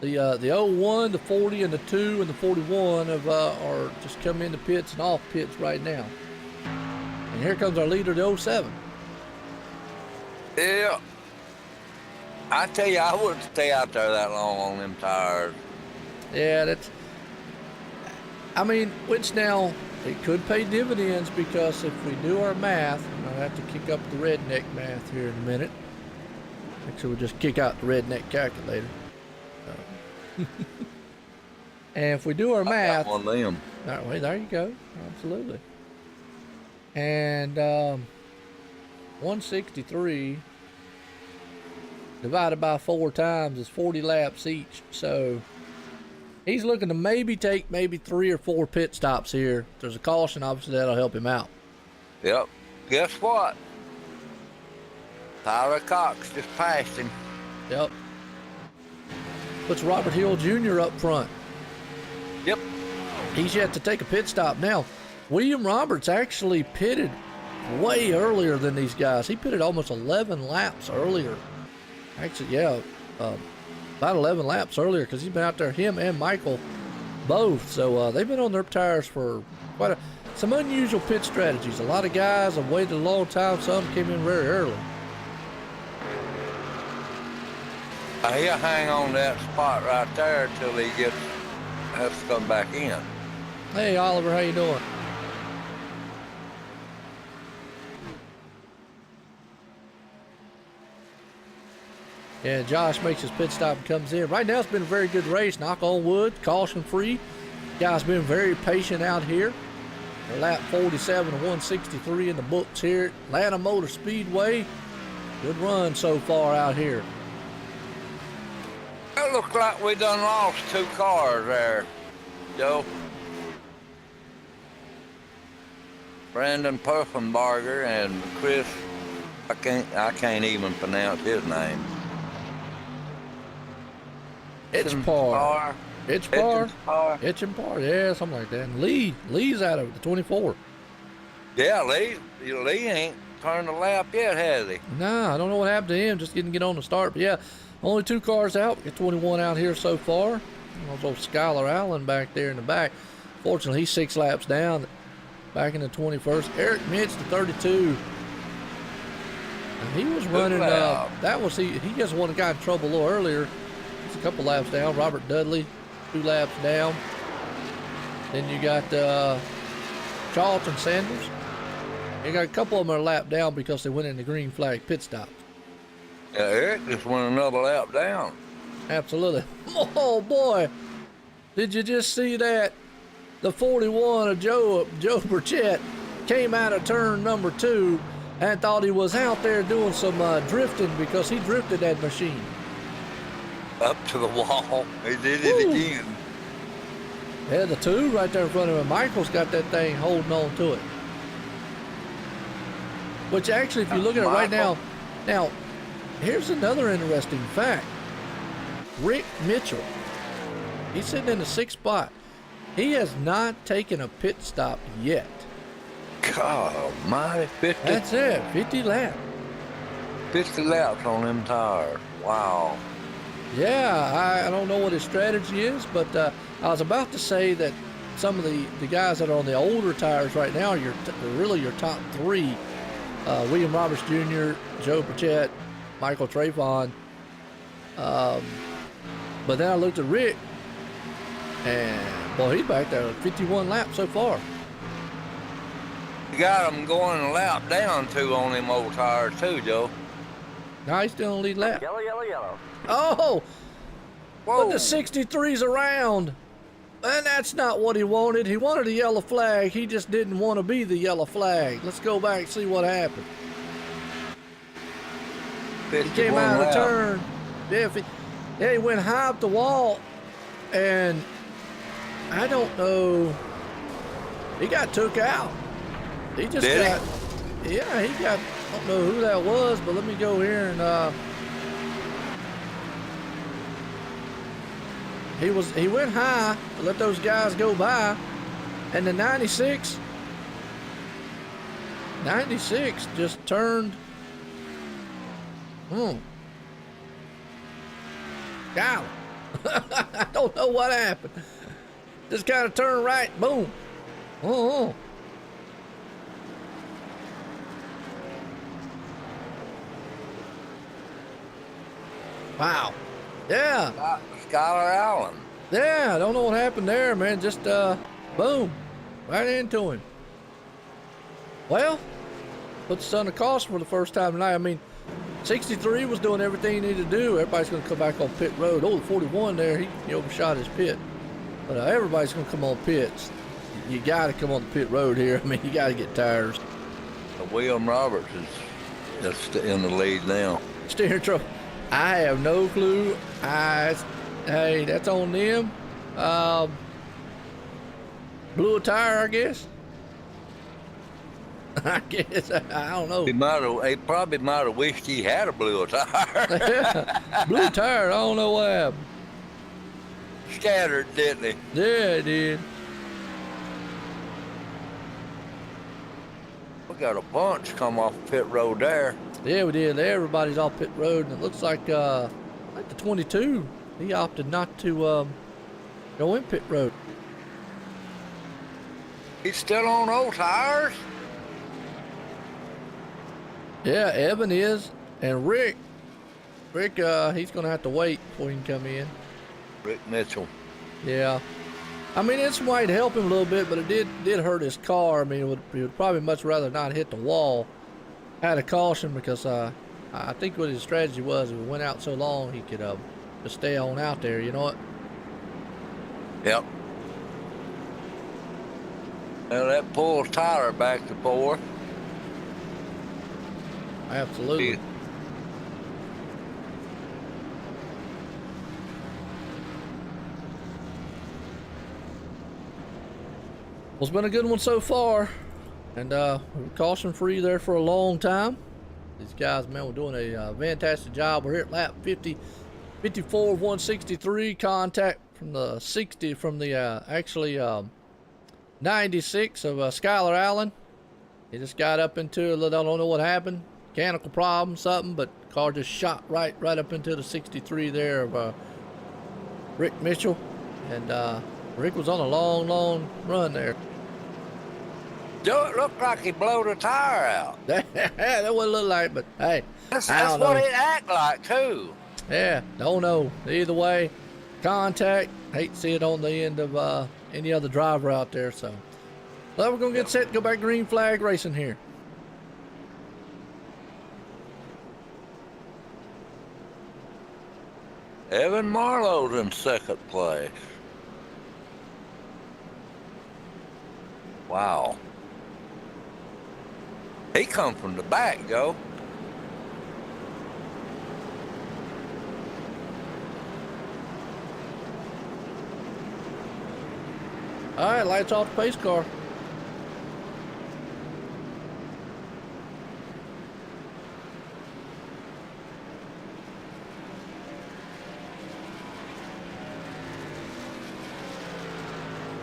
the 01, the 40, and the 2, and the 41 are just coming into pits and off pits right now. And here comes our leader, the 07. Yeah. I tell you, I wouldn't stay out there that long on them tires. Yeah, which now, it could pay dividends, because if we do our math, and I'll have to kick up the redneck math here in a minute. Actually, we'll just kick out the redneck calculator. And if we do our math, one of them. That way, there you go. Absolutely. And 163 divided by 4 times is 40 laps each. So he's looking to maybe take 3 or 4 pit stops here. If there's a caution, obviously that'll help him out. Yep. Guess what? Tyler Cox just passed him. Yep. Puts Robert Hill Jr. up front. Yep. He's yet to take a pit stop. Now, William Roberts actually pitted way earlier than these guys. He pitted almost 11 laps earlier. Actually, yeah, about 11 laps earlier, because he's been out there, him and Michael both. So they've been on their tires for some unusual pit strategies. A lot of guys have waited a long time. Some came in very early. He'll hang on that spot right there until he has to come back in. Hey, Oliver, how you doing? Yeah, Josh makes his pit stop and comes in. Right now, it's been a very good race. Knock on wood, caution free. Guys been very patient out here. Lap 47 to 163 in the books here at Atlanta Motor Speedway. Good run so far out here. It looks like we done lost 2 cars there, Joe. Brandon Puffenbarger and Chris, I can't even pronounce his name. Itchpar. Yeah, something like that. And Lee's out of it, the 24. Yeah, Lee ain't turned a lap yet, has he? Nah, I don't know what happened to him. Just didn't get on the start. But yeah, only 2 cars out. We got 21 out here so far. There's old Skylar Allen back there in the back. Fortunately, he's 6 laps down. Back in the 21st. Eric Mitch, the 32. And he was running. He just one got in trouble a little earlier. He's a couple laps down. Robert Dudley, 2 laps down. Then you got Charlton Sanders. You got a couple of them are a lap down because they went in the green flag pit stop. Yeah, Eric just went another lap down. Absolutely. Oh boy, did you just see that? The 41 of Joe Burchett came out of turn number 2 and thought he was out there doing some drifting because he drifted that machine. Up to the wall. He did it again. Yeah, the 2 right there in front of him. Michael's got that thing holding on to it. Which actually, if you look at it right now, here's another interesting fact. Rick Mitchell, he's sitting in the 6th spot. He has not taken a pit stop yet. God almighty, 50. That's it, 50 laps. 50 laps on them tires. Wow. Yeah, I don't know what his strategy is, but I was about to say that some of the guys that are on the older tires right now are really your top 3. William Roberts Jr., Joe Burchett, Michael Trayvon. But then I looked at Rick, and boy, he's back there 51 laps so far. You got him going a lap down too on them old tires too, Joe. No, he's still in the lead lap. Yellow. Oh! Whoa. But the 63's around. And that's not what he wanted. He wanted a yellow flag. He just didn't want to be the yellow flag. Let's go back and see what happened. He came out of the turn. Yeah, he went high up the wall. And I don't know. He got took out. He just got. Yeah, he got. I don't know who that was, but let me go here and. He went high to let those guys go by, and the 96 just turned. Golly. I don't know what happened. Just kind of turned right, boom. Oh. Wow. Yeah. Skylar Allen. Yeah, I don't know what happened there, man. Just boom, right into him. Well, puts us on the cost for the first time tonight. I mean, 63 was doing everything he needed to do. Everybody's going to come back on pit road. Oh, the 41 there, he overshot his pit. But everybody's going to come on pits. You got to come on the pit road here. I mean, you got to get tires. William Roberts is just in the lead now. Steering trouble. I have no clue. Hey, that's on them. Blew a tire, I guess. I guess. I don't know. He probably might have wished he had a blue tire. Yeah, blew a tire. I don't know what happened. Scattered, didn't he? Yeah, it did. We got a bunch come off pit road there. Yeah, we did. Everybody's off pit road, and it looks like the 22. He opted not to go in pit road. He's still on old tires? Yeah, Evan is. And Rick, he's going to have to wait before he can come in. Rick Mitchell. Yeah. I mean, it's might help him a little bit, but it did hurt his car. I mean, he would probably much rather not hit the wall. Had a caution because I think what his strategy was, if it went out so long, he could just stay on out there. You know what? Yep. Well, that pulls Tyler back to 4. Absolutely. it's been a good one so far, and we're caution free there for a long time. These guys, man, we're doing a fantastic job. We're here at lap 54 of 163. Contact from the 60 from the 96 of Skylar Allen. He just got up into I don't know what happened, mechanical problem, something, but the car just shot right up into the 63 there of Rick Mitchell, and Rick was on a long run there. Joe, it looked like he blowed a tire out. That what it looked like, but hey, That's I don't what know. it act like too. Yeah, don't know. Either way, contact. Hate to see it on the end of any other driver out there. So, well, we're gonna get set to go back green flag racing here. Evan Marlowe's in second place. Wow. He come from the back, Joe. All right, lights off the pace car.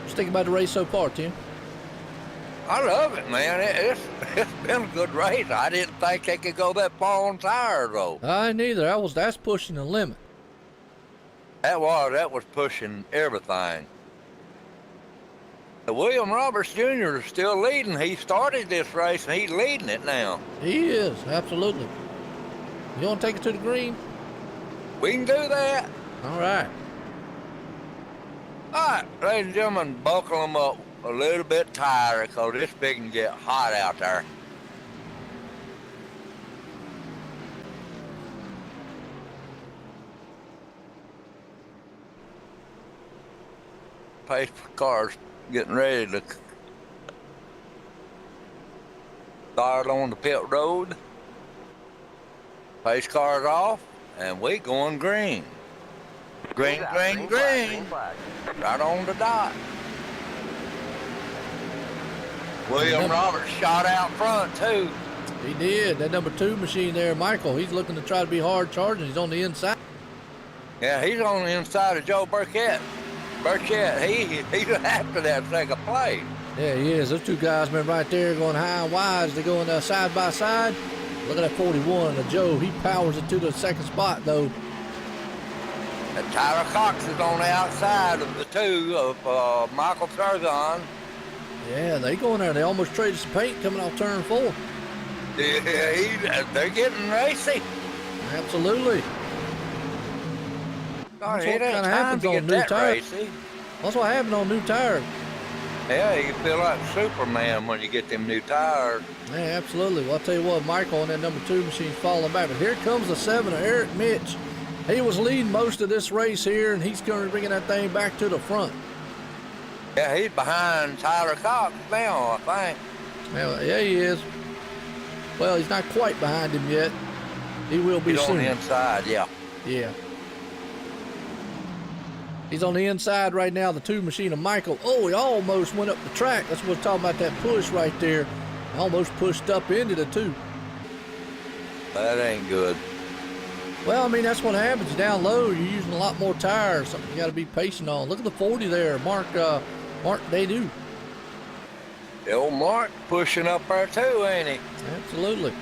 Just think about the race so far, Tim. I love it, man. It's been a good race. I didn't think they could go that far on tires, though. I neither. That's pushing the limit. That was pushing everything. William Roberts Jr. is still leading. He started this race, and he's leading it now. He is, absolutely. You want to take it to the green? We can do that. All right. All right, ladies and gentlemen, buckle them up a little bit tighter because it's big and get hot out there. Pace cars getting ready to start on the pit road. Pace cars off, and we going green. Green. Right on the dot. William Roberts shot out front, too. He did. That number 2 machine there, Michael, he's looking to try to be hard charging. He's on the inside. Yeah, he's on the inside of Joe Burkett. He's after that second place. Yeah, he is. Those two guys, man, right there going high and wide as they're going side by side. Look at that 41. Joe, he powers it to the second spot, though. And Tyler Cox is on the outside of the two of Michael Tarzan. Yeah, they going there. They almost traded some paint coming off turn 4. Yeah, they're getting racy. Absolutely. That's what kind of happens on new tires. That's what happened on new tires. Yeah, you feel like Superman when you get them new tires. Yeah, absolutely. Well, I'll tell you what, Michael on that number 2 machine's falling back. But here comes the 7 of Eric Mitch. He was leading most of this race here, and he's going to bring that thing back to the front. Yeah, he's behind Tyler Cox now, I think. Yeah, he is. Well, he's not quite behind him yet. He will be soon. He's on the inside, yeah. Yeah. He's on the inside right now, the 2 machine of Michael. Oh, he almost went up the track. That's what we're talking about, that push right there. Almost pushed up into the 2. That ain't good. Well, I mean, that's what happens down low. You're using a lot more tires, something you got to be patient on. Look at the 40 there, Mark Daydu. The old Mark pushing up there too, ain't he? Absolutely.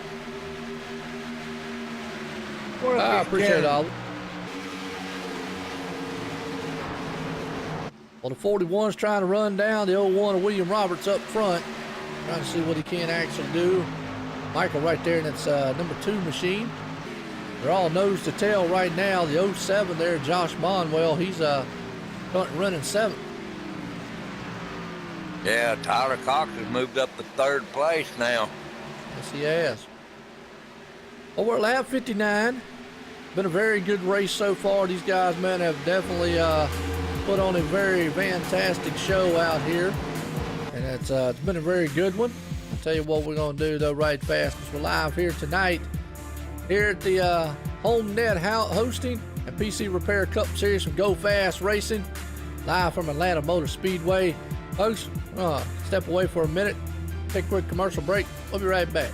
I appreciate it, Oliver. Well, the 41's trying to run down the 01 of William Roberts up front, trying to see what he can actually do. Michael right there, and it's number 2 machine. They're all nose to tail right now. The 07 there, Josh Bonwell, he's running 7th. Yeah, Tyler Cox has moved up to 3rd place now. Yes, he has. Well, we're at lap 59. Been a very good race so far. These guys, man, have definitely put on a very fantastic show out here. And it's been a very good one. I'll tell you what we're going to do, though, right fast, because we're live here tonight here at the Homestead hosting and PC Repair Cup Series from Go Fast Racing, live from Atlanta Motor Speedway. Folks, step away for a minute, take a quick commercial break. We'll be right back.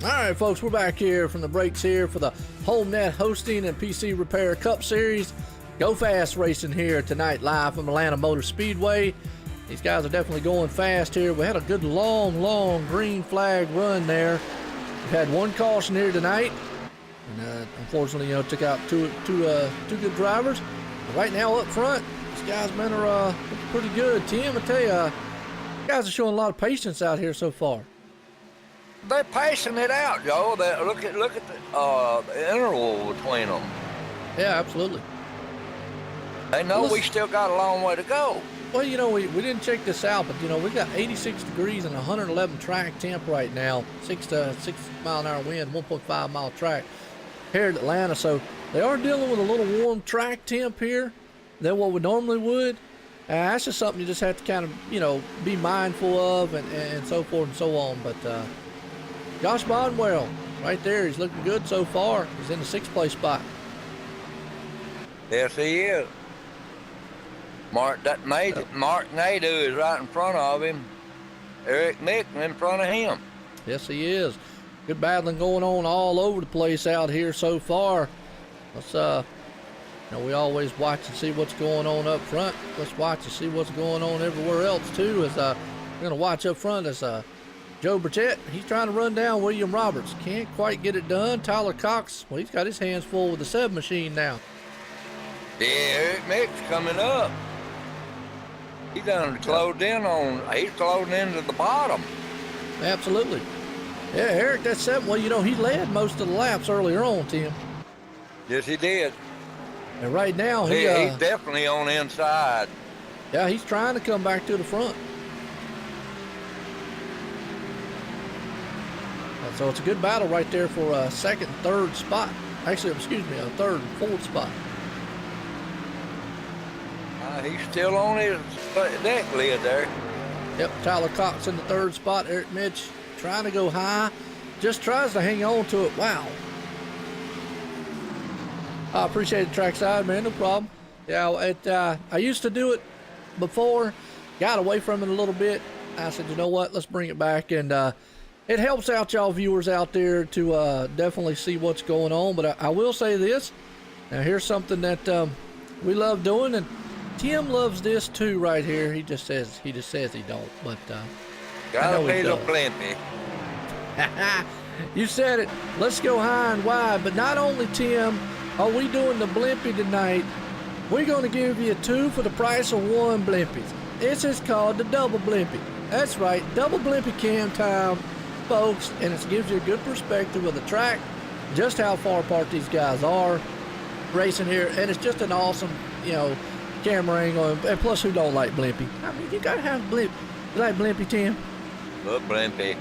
All right, folks, we're back here from the breaks here for the HomeNet Hosting and PC Repair Cup Series. Go Fast Racing here tonight live from Atlanta Motor Speedway. These guys are definitely going fast here. We had a good long green flag run there. We had one caution here tonight. And unfortunately, took out two good drivers. But right now up front, these guys, man, are looking pretty good. Tim, I tell you, guys are showing a lot of patience out here so far. They're passing it out, Joe. Look at the interval between them. Yeah, absolutely. They know we still got a long way to go. Well, we didn't check this out, but we got 86 degrees and 111 track temp right now. 6 mile an hour wind, 1.5 mile track here in Atlanta. So they are dealing with a little warm track temp here than what we normally would. That's just something you just have to kind of, be mindful of and so forth and so on. But Josh Bonwell, right there, he's looking good so far. He's in the 6th place spot. Yes, he is. Mark Nadeau is right in front of him. Eric Mick in front of him. Yes, he is. Good battling going on all over the place out here so far. Let's we always watch and see what's going on up front. Let's watch and see what's going on everywhere else too. As we're gonna watch up front as Joe Burchett, he's trying to run down William Roberts. Can't quite get it done. Tyler Cox, well, he's got his hands full with the 7 machine now. Yeah, Eric Mick's coming up. He's closed into the bottom. Absolutely. Yeah, Eric, that's 7. Well, he led most of the laps earlier on, Tim. Yes, he did. And right now, he's definitely on the inside. Yeah, he's trying to come back to the front. So it's a good battle right there for a second and third spot. Actually, excuse me, a third and fourth spot. He's still on his deck lid there. Yep, Tyler Cox in the third spot. Eric Mitch trying to go high. Just tries to hang on to it. Wow. I appreciate the trackside, man. No problem. Yeah, I used to do it before. Got away from it a little bit. I said, you know what? Let's bring it back. And it helps out y'all viewers out there to definitely see what's going on. But I will say this. Now, here's something that we love doing. And Tim loves this too right here. He just says he don't, but gotta pay the blimpy. You said it. Let's go high and wide. But not only, Tim, are we doing the blimpy tonight, we're going to give you 2 for the price of 1 blimpies. This is called the double blimpy. That's right, double blimpy cam time, folks, and it gives you a good perspective of the track, just how far apart these guys are racing here, and it's just an awesome, camera angle, and plus, who don't like blimpy? I mean, you gotta have blimp. You like blimpy, Tim? Love blimpy.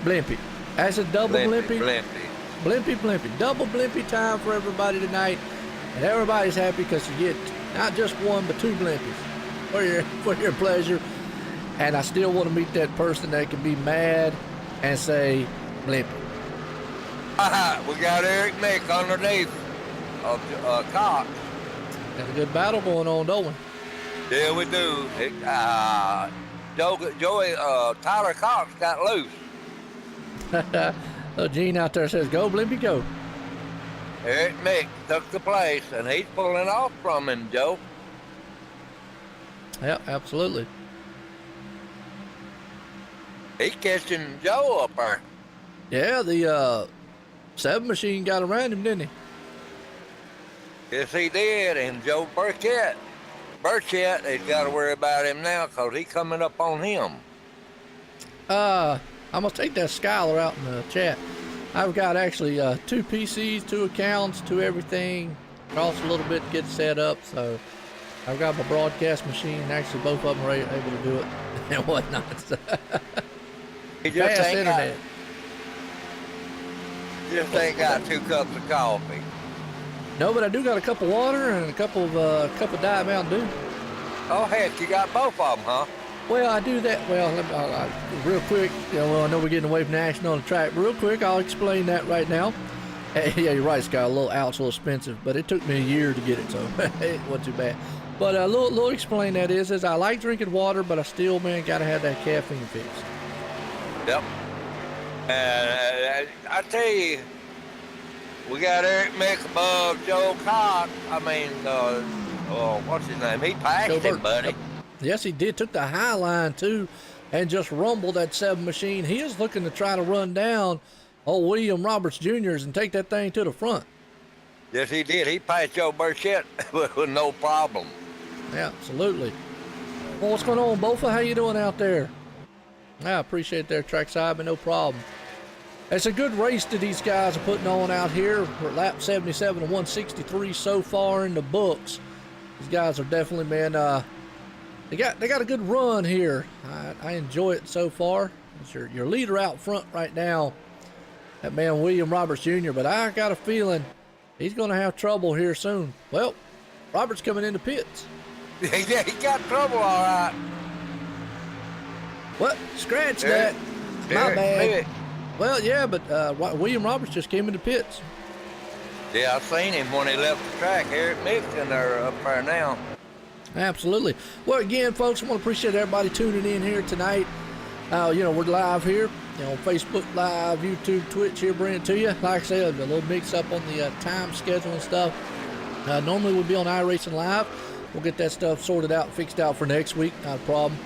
Blimpy. That's a double blimpy. Blimpy. Double blimpy time for everybody tonight, and everybody's happy because you get not just 1 but 2 blimpies for your pleasure. And I still want to meet that person that can be mad and say blimpy. We got Eric Mick underneath Cox. Got a good battle going on, don't we? Yeah, we do. Tyler Cox got loose. Gene out there says, go, Blimpy, go. Eric Mick took the place, and he's pulling off from him, Joe. Yeah, absolutely. He's catching Joe up there. Yeah, the 7 machine got around him, didn't he? Yes, he did, and Joe Burchett, he's got to worry about him now because he's coming up on him. I'm going to take that Skylar out in the chat. I've got actually 2 PCs, 2 accounts, 2 everything. Costs a little bit to get set up, so I've got my broadcast machine. Actually, both of them are able to do it and whatnot. He just fast ain't internet. Ain't got 2 cups of coffee. No, but I do got a cup of water and a cup of Diet Mountain Dew. Oh, heck, you got both of them, huh? Well, I do that. Well, real quick, I know we're getting away from the action on the track, but real quick, I'll explain that right now. Hey, yeah, you're right, Scott. A little expensive, but it took me a year to get it, so it wasn't too bad. But a little explain that is I like drinking water, but I still, man, got to have that caffeine fix. Yep. I tell you, we got Eric Mick above Joe Cox. What's his name? He passed him, buddy. Yep. Yes, he did. Took the high line, too, and just rumbled that 7 machine. He is looking to try to run down old William Roberts Jr.'s and take that thing to the front. Yes, he did. He passed Joe Burchett with no problem. Yeah, absolutely. Well, what's going on, Bofa? How you doing out there? I appreciate their trackside, but no problem. It's a good race that these guys are putting on out here. We're at lap 77 and 163 so far in the books. These guys are definitely, man, they got a good run here. I enjoy it so far. It's your leader out front right now, that man William Roberts Jr., but I got a feeling he's going to have trouble here soon. Well, Roberts coming into pits. Yeah, he got trouble, all right. What? Scratch that. My bad. Maybe. Well, yeah, but William Roberts just came into pits. Yeah, I seen him when he left the track. Eric Mick's in there up there now. Absolutely. Well, again, folks, I want to appreciate everybody tuning in here tonight. We're live here, Facebook Live, YouTube, Twitch here, bringing it to you. Like I said, a little mix up on the time schedule and stuff. Normally we'd be on iRacing Live. We'll get that stuff sorted out, fixed out for next week, not a problem.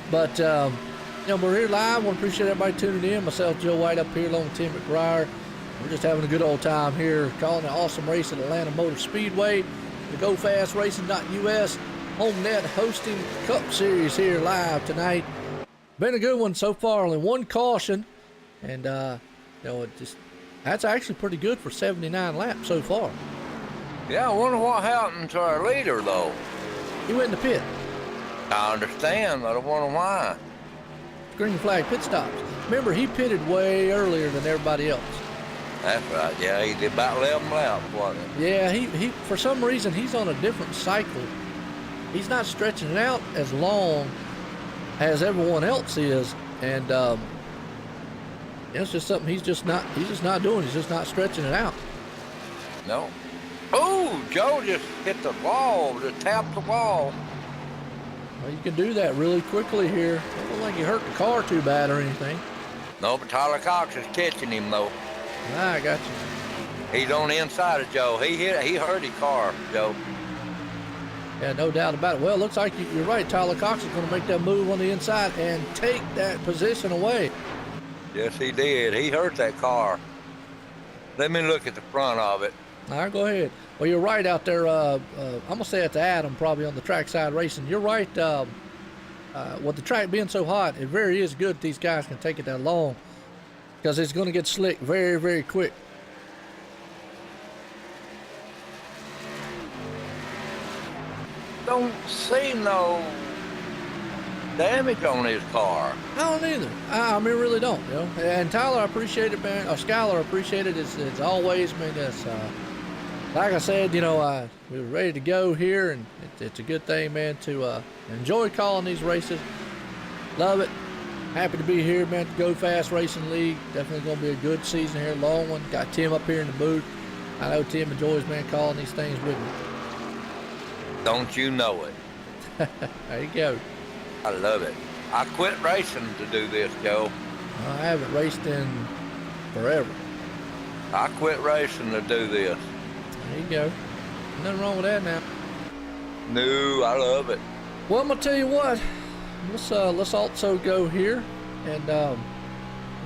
But, we're here live. I want to appreciate everybody tuning in. Myself, Joe White, up here along with Tim McBriar. We're just having a good old time here, calling an awesome race at Atlanta Motor Speedway. The GoFastRacing.us HomeNet hosting Cup Series here live tonight. Been a good one so far, only one caution. And, that's actually pretty good for 79 laps so far. Yeah, I wonder what happened to our leader, though. He went in the pit. I understand, but I wonder why. Green flag pit stops. Remember, he pitted way earlier than everybody else. That's right. Yeah, he did about 11 laps, wasn't it? Yeah, he for some reason, he's on a different cycle. He's not stretching it out as long as everyone else is. And it's just something he's just not doing. He's just not stretching it out. No. Oh, Joe just hit the wall, just tapped the wall. Well, you can do that really quickly here. Don't look like you hurt the car too bad or anything. No, but Tyler Cox is catching him, though. I got you. He's on the inside of Joe. He hurt his car, Joe. Yeah, no doubt about it. Well, it looks like you're right. Tyler Cox is going to make that move on the inside and take that position away. Yes, he did. He hurt that car. Let me look at the front of it. All right, go ahead. Well, you're right out there. I'm going to say it's Adam, probably on the trackside racing. You're right. With the track being so hot, it very is good that these guys can take it that long because it's going to get slick very, very quick. Don't see no damage on his car. I don't either. I mean, really don't. And Tyler, I appreciate it, man. Skylar, I appreciate it. It's always, man. It's like I said, we were ready to go here, and it's a good thing, man, to enjoy calling these races. Love it. Happy to be here, man. Go Fast Racing League. Definitely going to be a good season here, long one. Got Tim up here in the booth. I know Tim enjoys, man, calling these things with me. Don't you know it? There you go. I love it. I quit racing to do this, Joe. I haven't raced in forever. I quit racing to do this. There you go. Nothing wrong with that now. No, I love it. Well, I'm gonna tell you what. Let's also go here and let's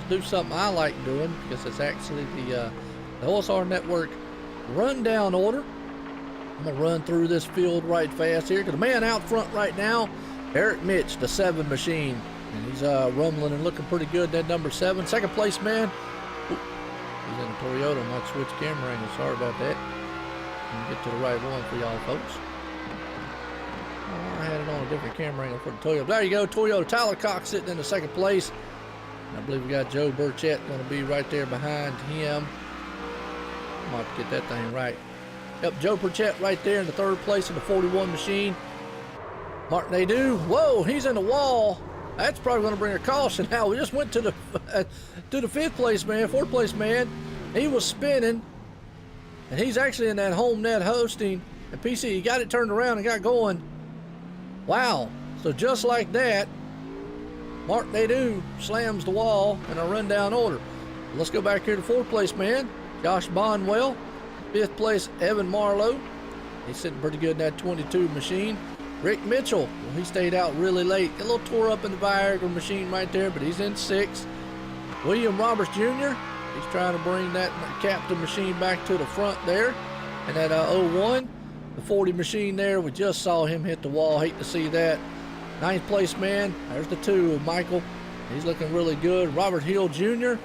do something I like doing because it's actually the OSR Network rundown order. I'm gonna run through this field right fast here because the man out front right now, Eric Mitch, the 7 machine, and he's rumbling and looking pretty good. That number 7, second place man. Ooh, he's in a Toyota. I might switch camera angle. Sorry about that. Let me get to the right one for y'all folks. Oh, I had it on a different camera angle for the Toyota. There you go, Toyota. Tyler Cox sitting in the second place. I believe we got Joe Burchett going to be right there behind him. Might have to get that thing right. Yep, Joe Burchett right there in the third place in the 41 machine. Martin Nadeau, whoa, he's in the wall. That's probably going to bring a caution. Now we just went to the fifth place man, fourth place man. He was spinning, and he's actually in that HomeNet hosting. And PC, he got it turned around and got going. Wow! So just like that, Martin Nadeau slams the wall in a rundown order. Let's go back here to fourth place man, Josh Bonwell. Fifth place, Evan Marlowe. He's sitting pretty good in that 22 machine. Rick Mitchell, well, he stayed out really late. Got a little tore up in the Viagra machine right there, but he's in 6th. William Roberts Jr., he's trying to bring that captain machine back to the front there. And that 01, the 40 machine there, we just saw him hit the wall. Hate to see that. 9th place man, there's the 2 of Michael. He's looking really good. Robert Hill Jr.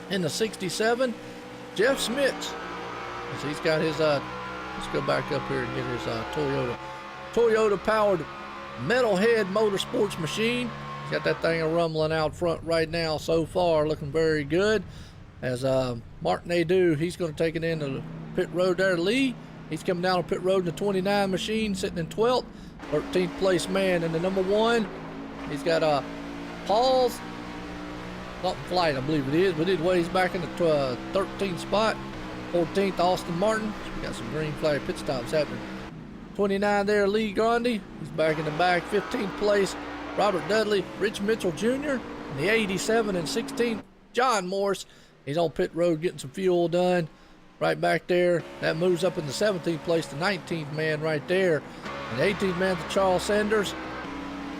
in the 67. Jeff Smits, so he's got his, let's go back up here and get his Toyota powered Metalhead Motorsports machine. He's got that thing rumbling out front right now so far, looking very good. As Martin Nadeau, he's going to take it into the pit road there. Lee, he's coming down the pit road in the 29 machine, sitting in 12th. 13th place man in the number 1. He's got Paul's something flight, I believe it is, but either way, he's back in the 13th spot. 14th, Austin Martin. We got some green flag pit stops happening. 29 there, Lee Grundy. He's back in the back. 15th place, Robert Dudley. Rich Mitchell Jr. in the 87 and 16th, John Morris. He's on pit road getting some fuel done. right back there. That moves up in the 17th place, the 19th man right there. And the 18th man's Charles Sanders.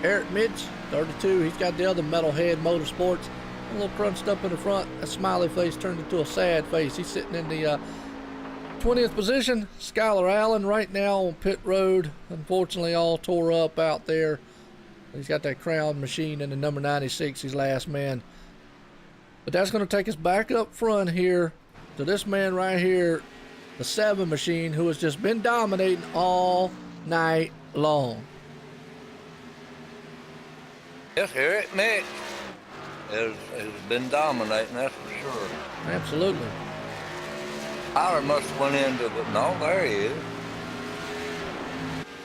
Eric Mitch, 32. He's got the other Metalhead Motorsports. A little crunched up in the front. That smiley face turned into a sad face. He's sitting in the 20th position. Skylar Allen right now on pit road. Unfortunately, all tore up out there. He's got that Crown machine in the number 96. He's last man. But that's going to take us back up front here to this man right here, the 7 machine, who has just been dominating all night long. Yes, Eric Mitch has been dominating, that's for sure. Absolutely. Tyler must have went into the... No, there he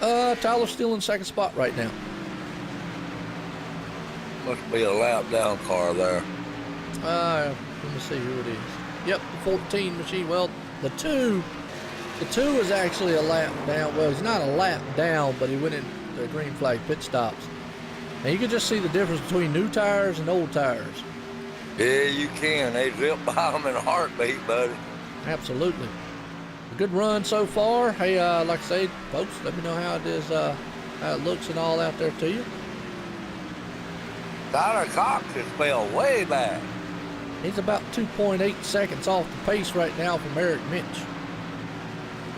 is. Tyler's still in second spot right now. Must be a lap down car there. Let me see who it is. Yep, the 14 machine. Well, the two is actually a lap down. Well, he's not a lap down, but he went in the green flag pit stops. And you can just see the difference between new tires and old tires. Yeah, you can. They zip by them in a heartbeat, buddy. Absolutely. A good run so far. Hey, like I say, folks, let me know how it is, how it looks and all out there to you. Tyler Cox has fell way back. He's about 2.8 seconds off the pace right now from Eric Mitch.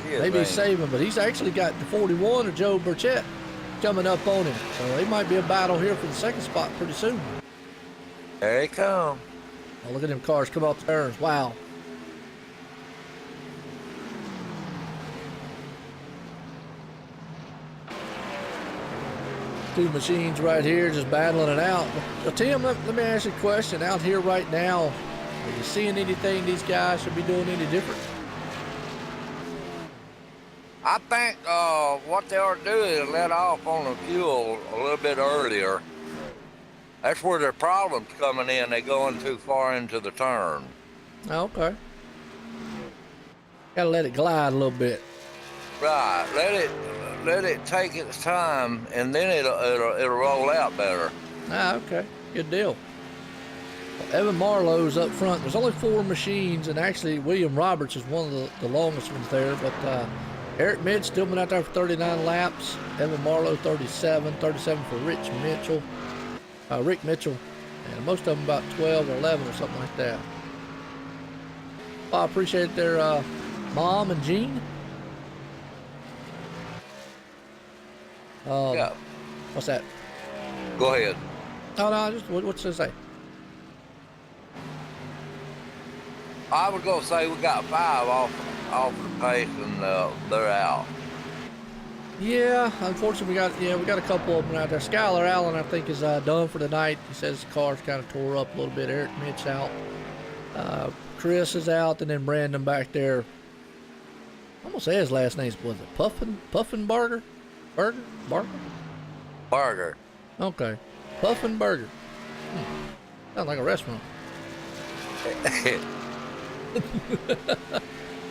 Maybe he's saving, but he's actually got the 41 of Joe Burchett coming up on him. So it might be a battle here for the second spot pretty soon. There he comes. Oh, look at them cars come off the turns. Wow. Two machines right here just battling it out. Well, Tim, let me ask you a question. Out here right now, are you seeing anything these guys should be doing any different? I think what they ought to do is let off on the fuel a little bit earlier. That's where their problem's coming in. They're going too far into the turn. Okay. Gotta let it glide a little bit. Right. Let it take its time, and then it'll roll out better. Okay. Good deal. Well, Evan Marlowe's up front. There's only 4 machines, and actually William Roberts is one of the longest ones there, but Eric Mitch still been out there for 39 laps. Evan Marlowe 37 for Rick Mitchell, and most of them about 12 or 11 or something like that. Well, I appreciate their mom and Jean. Yeah. What's that? Go ahead. Oh no, just what's it say? I was gonna say we got 5 off the pace, and they're out. Yeah, unfortunately we got a couple of them out there. Skylar Allen, I think, is done for the night. He says the car's kind of tore up a little bit. Eric Mitch out. Chris is out, and then Brandon back there. I'm gonna say his last name was it Puffenbarger? Barger? Okay. Puffenbarger. Sounds like a restaurant.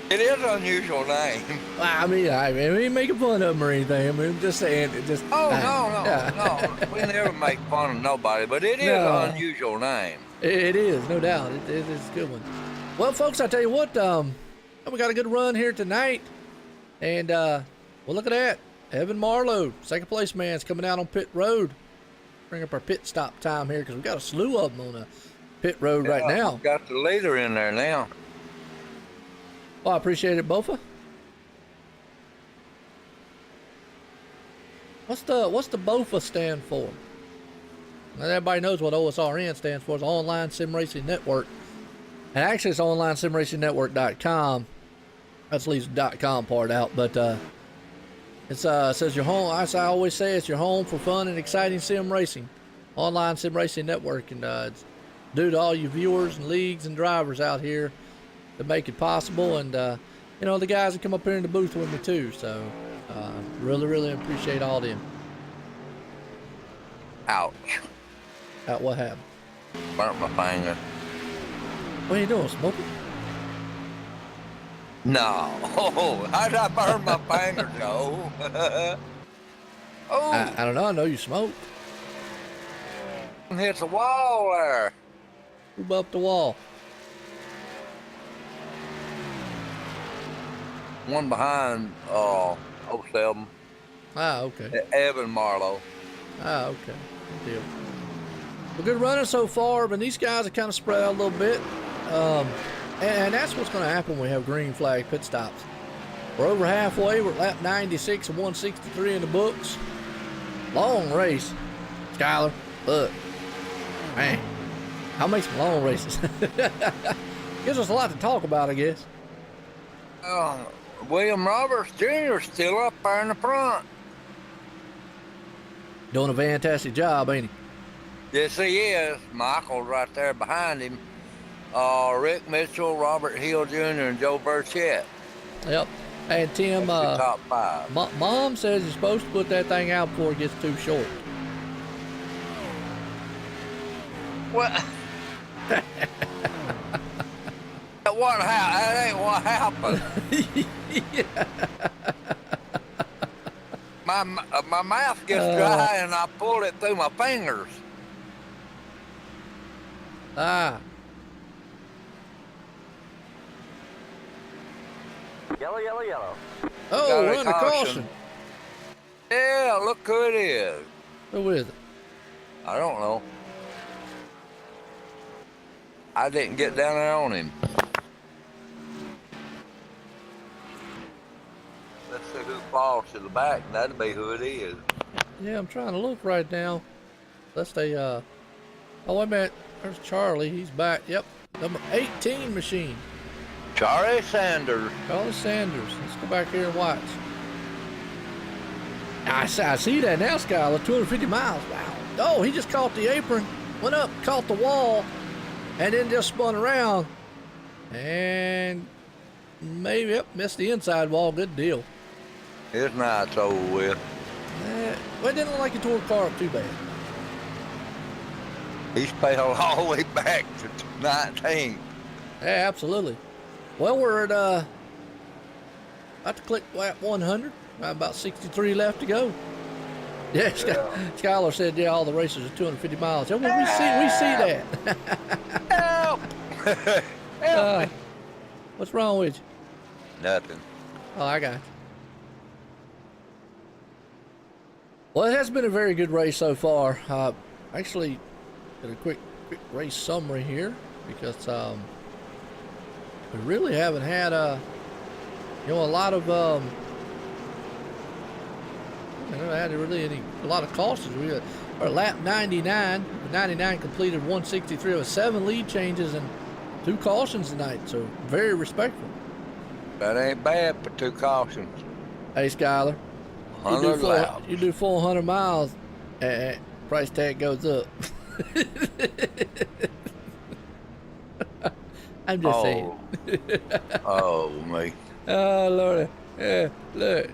It is an unusual name. I mean, I ain't making fun of him or anything. I mean, I'm just saying it just. Oh, no. We never make fun of nobody, but it is an unusual name. It is, no doubt. It is a good one. Well, folks, I tell you what, we got a good run here tonight. And, well, look at that. Evan Marlowe, second place man's coming out on pit road. Bring up our pit stop time here because we got a slew of them on the pit road right now. Got the leader in there now. Well, I appreciate it, Bofa. What's the Bofa stand for? Now, everybody knows what OSRN stands for. It's Online Sim Racing Network. And actually, it's OnlineSimRacingNetwork.com. That leaves the .com part out, but it says your home. As I always say, it's your home for fun and exciting sim racing. Online Sim Racing Network, and it's due to all you viewers and leagues and drivers out here that make it possible, and you know, the guys that come up here in the booth with me too. So really appreciate all them. Ouch. What happened? Burnt my finger. What are you doing, smoking? No. Oh, how'd I burn my finger, Joe? Oh. I don't know. I know you smoke. Hits the wall there. Move up the wall. one behind '07. Ah, okay. Evan Marlowe. Ah, okay. Good deal. Well, good running so far, but these guys are kind of spread out a little bit. And that's what's going to happen when we have green flag pit stops. We're over halfway. We're at lap 96 and 163 in the books. Long race. Skyler, look. Man, I'll make some long races. Gives us a lot to talk about, I guess. William Roberts Jr. still up there in the front. Doing a fantastic job, ain't he? Yes, he is. Michael's right there behind him. Rick Mitchell, Robert Hill Jr., and Joe Burchett. Yep. And Tim, That's the top five. Mom says you're supposed to put that thing out before it gets too short. What? That ain't what happened. My mouth gets dry and I pulled it through my fingers. Ah. Yellow, yellow, yellow. Oh, Got a run the caution. Yeah, look who it is. Who is it? I don't know. I didn't get down there on him. Let's see who falls to the back. That'd be who it is. Yeah, I'm trying to look right now. Let's say, oh, wait a minute. There's Charlie. He's back. Yep. Number 18 machine. Charlie Sanders. Charlie Sanders. Let's go back here and watch. I see that now, Skyler. 250 miles. Wow. Oh, he just caught the apron, went up, caught the wall, and then just spun around. And maybe, yep, missed the inside wall. Good deal. His night's over with. Well, it didn't look like he tore the car up too bad. He's pedaled all the way back to 19. Yeah, absolutely. Well, we're at about to click lap 100. About 63 left to go. Yeah, Skylar said, yeah, all the races are 250 miles. Yeah, well, we see that. Help! Help me. What's wrong with you? Nothing. Oh, I got you. Well, it has been a very good race so far. Actually, did a quick race summary here because we really haven't had a lot of a lot of cautions. We are lap 99. 99 completed 163 with 7 lead changes and 2 cautions tonight. So very respectful. That ain't bad for 2 cautions. Hey, Skyler. 100 laps. You do 400 miles, price tag goes up. I'm just saying. Oh, me. Oh, Lord. Yeah, look.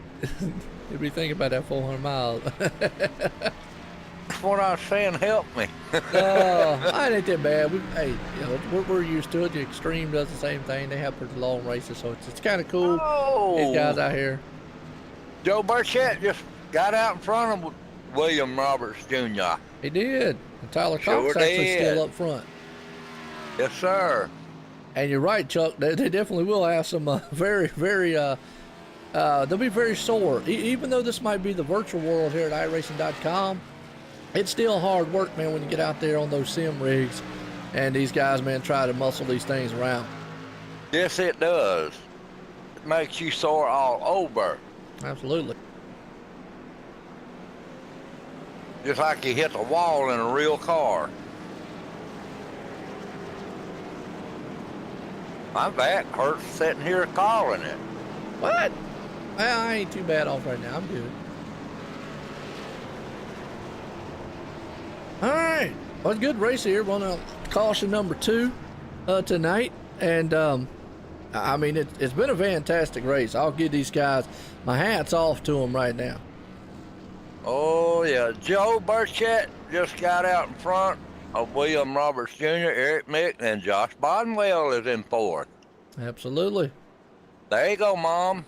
You'll be thinking about that 400 miles. That's what I was saying. Help me. I ain't that bad. We're used to it. The Extreme does the same thing. They have pretty long races, so it's kind of cool. These guys out here. Joe Burchett just got out in front of William Roberts Jr. He did. And Tyler Cox Sure actually did. still up front. Yes, sir. And you're right, Chuck. They definitely will have some very, very. They'll be very sore. Even though this might be the virtual world here at iracing.com, it's still hard work, man, when you get out there on those sim rigs, and these guys, man, try to muscle these things around. Yes, it does. It makes you sore all over. Absolutely. Just like you hit the wall in a real car. My back hurts sitting here calling it. What? Well, I ain't too bad off right now. I'm good. All right. Well, it's a good race here. We're on caution number 2 tonight. And, I mean, it's been a fantastic race. I'll give these guys my hat's off to them right now. Oh, yeah. Joe Burchett just got out in front of William Roberts Jr., Eric Mick, and Josh Bodwell is in 4th. Absolutely. There you go, Mom.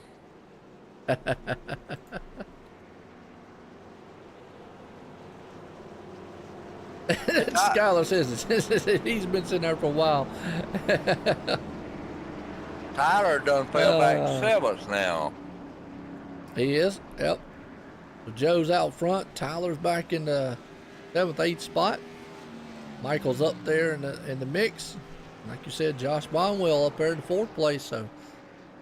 Skylar says he's been sitting there for a while. Tyler done fell back to seventh now. He is. Yep. So Joe's out front. Tyler's back in the 7th, 8th spot. Michael's up there in the mix. Like you said, Josh Bonwell up there in the 4th place. So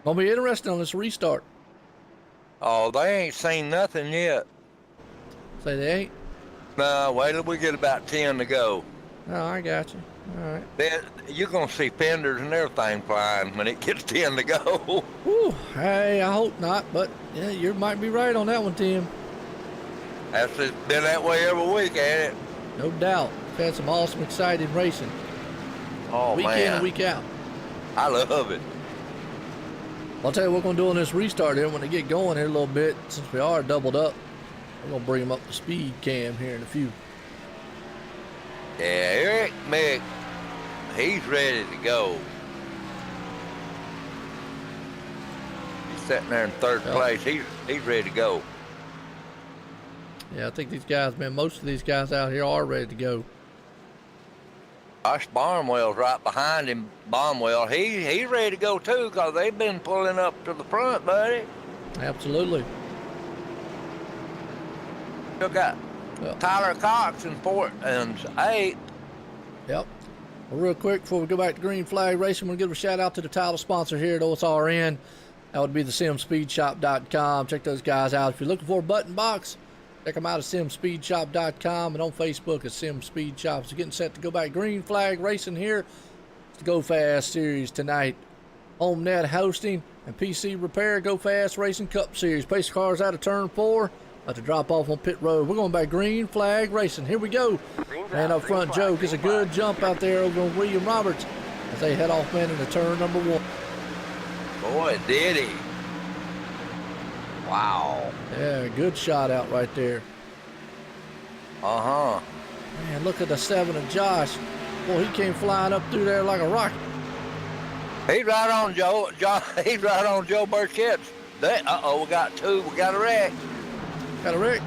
gonna be interesting on this restart. Oh, they ain't seen nothing yet. Say they ain't. No, wait till we get about 10 to go. Oh, I got you. All right. Then you're gonna see fenders and everything flying when it gets 10 to go. Whew. Hey, I hope not, but yeah, you might be right on that one, Tim. That's just been that way every week, ain't it? No doubt. We've had some awesome, exciting racing. Oh, week man. in and week out. I love it. I'll tell you what we're going to do on this restart here when they get going here a little bit. Since we are doubled up, we're going to bring them up to speed cam here in a few. Yeah, Eric Mick, he's ready to go. He's sitting there in 3rd place. He's ready to go. Yeah, I think these guys, man, most of these guys out here are ready to go. Josh Barnwell's right behind him. Barnwell, he's ready to go too, because they've been pulling up to the front, buddy. Absolutely. Still got Tyler Cox in 4th and 8th. Yep. Well, real quick, before we go back to Green Flag Racing, we're going to give a shout out to the title sponsor here at OSRN. That would be the Sim500 Check those guys out. If you're looking for a button box, check them out at Sim500 and on Facebook at Sim Speed Shop. So getting set to go back. Green Flag Racing here. It's the Go Fast Series tonight. HomeNet hosting and PC Repair Go Fast Racing Cup Series. Pace cars out of turn 4. About to drop off on pit road. We're going back Green Flag Racing. Here we go. Man up front, Joe gets a good jump out there over on William Roberts as they head off, man, into turn number 1. Boy, did he. Wow. Yeah, good shot out right there. Uh-huh. Man, look at the 7 of Josh. Boy, he came flying up through there like a rocket. He's right on Joe. He's right on Joe Burchett's. Uh-oh, we got 2. We got a wreck. Got a wreck?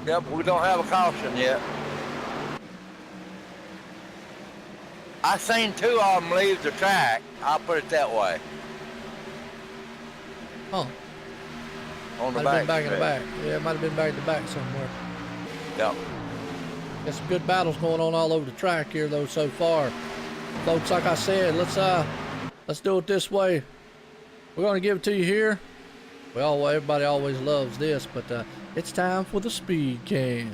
Yep, we don't have a caution yet. I seen 2 of them leave the track. I'll put it that way. Huh. On the Might have back. been back in the back. Yeah, it might have been back in the back somewhere. Yep. Got some good battles going on all over the track here, though, so far. Folks, like I said, let's do it this way. We're going to give it to you here. Well, everybody always loves this, but it's time for the speed cam.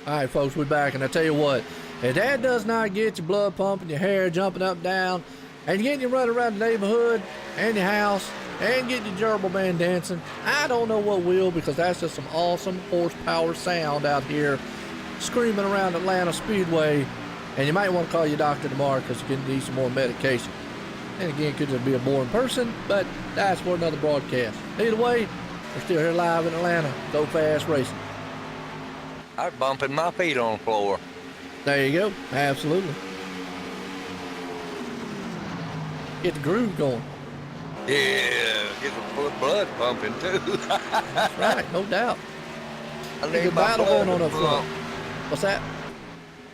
All right, folks, we're back, and I tell you what, if that does not get your blood pumping, your hair jumping up and down, and getting you running around the neighborhood and your house, and getting your gerbil band dancing, I don't know what will, because that's just some awesome horsepower sound out here screaming around Atlanta Speedway. And you might want to call your doctor tomorrow because you're going to need some more medication. And again, could just be a boring person, but that's for another broadcast. Either way, we're still here live in Atlanta. Go Fast Racing. I'm bumping my feet on the floor. There you go. Absolutely. Get the groove going. Yeah, get the blood pumping too. That's right, no doubt. I There's need a my battle blood going on to up front. pump. What's that?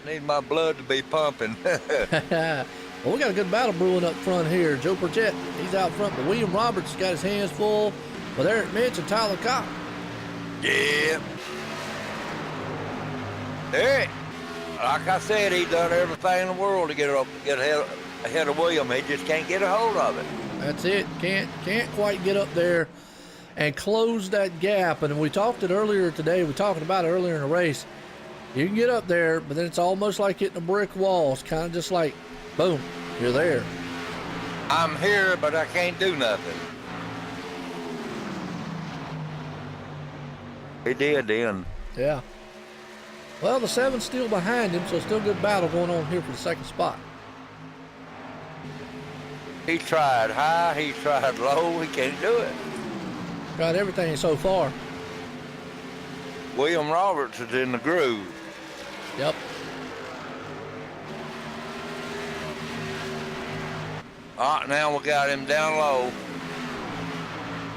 Need my blood to be pumping. Well, we got a good battle brewing up front here. Joe Burchett, he's out front, but William Roberts got his hands full with Eric Mitch and Tyler Cox. Yeah. Hey, like I said, he done everything in the world to get ahead of William. He just can't get a hold of it. That's it. Can't quite get up there and close that gap. And we talked it earlier today. We talked about it earlier in the race. You can get up there, but then it's almost like hitting a brick wall. It's kind of just like, boom, you're there. I'm here, but I can't do nothing. He did then. Yeah. Well, the 7's still behind him, so still good battle going on here for the second spot. He tried high, he tried low, he can't do it. Tried everything so far. William Roberts is in the groove. Yep. All right, now we got him down low.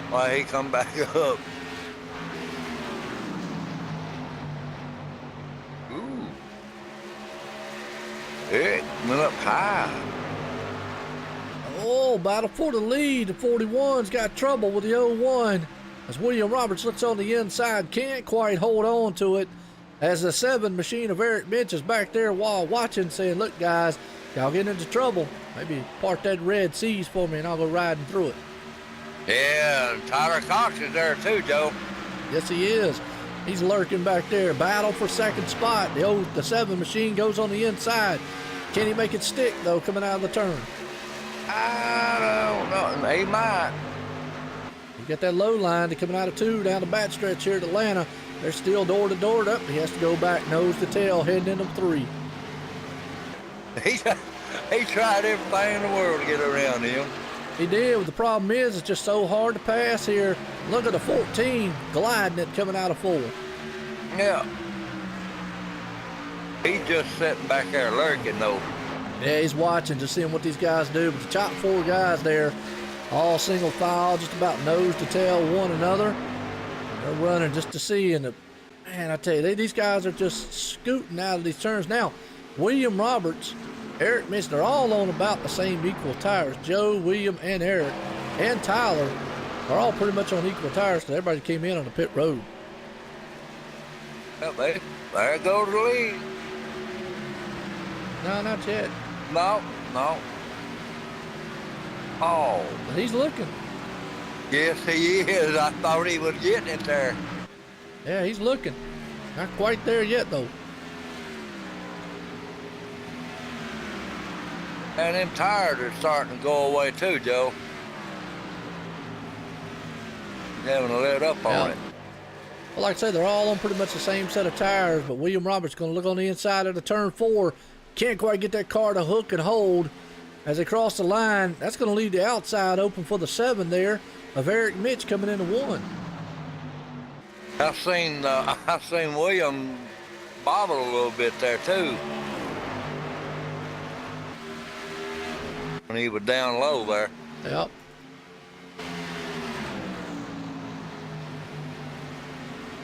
Why he come back up. Ooh. It went up high. Oh, battle for the lead. The 41's got trouble with the 01. As William Roberts looks on the inside, can't quite hold on to it. As the 7 machine of Eric Mitch is back there while watching, saying, look, guys, y'all getting into trouble. Maybe part that red seas for me and I'll go riding through it. Yeah, Tyler Cox is there too, Joe. Yes, he is. He's lurking back there. Battle for second spot. The 7 machine goes on the inside. Can he make it stick, though, coming out of the turn? I don't know. He might. You got that low line to coming out of 2 down the back stretch here at Atlanta. They're still door to door up. He has to go back nose to tail heading into 3. He tried everything in the world to get around him. He did, but the problem is it's just so hard to pass here. Look at the 14 gliding it coming out of 4. Yeah. He's just sitting back there lurking, though. Yeah, he's watching, just seeing what these guys do. But the top 4 guys there, all single file, just about nose to tail one another. They're running just to see, and man, I tell you, these guys are just scooting out of these turns. Now, William Roberts, Eric Mitch, they're all on about the same equal tires. Joe, William, and Eric, and Tyler are all pretty much on equal tires because everybody came in on the pit road. Well, there goes the lead. No, not yet. No. Oh. But he's looking. Yes, he is. I thought he was getting it there. Yeah, he's looking. Not quite there yet, though. And them tires are starting to go away too, Joe. Having to let up on it. Well, like I say, they're all on pretty much the same set of tires, but William Roberts going to look on the inside of the turn 4. Can't quite get that car to hook and hold as they cross the line. That's going to leave the outside open for the 7 there of Eric Mitch coming into 1. I've seen William bobble a little bit there too. When he was down low there. Yep.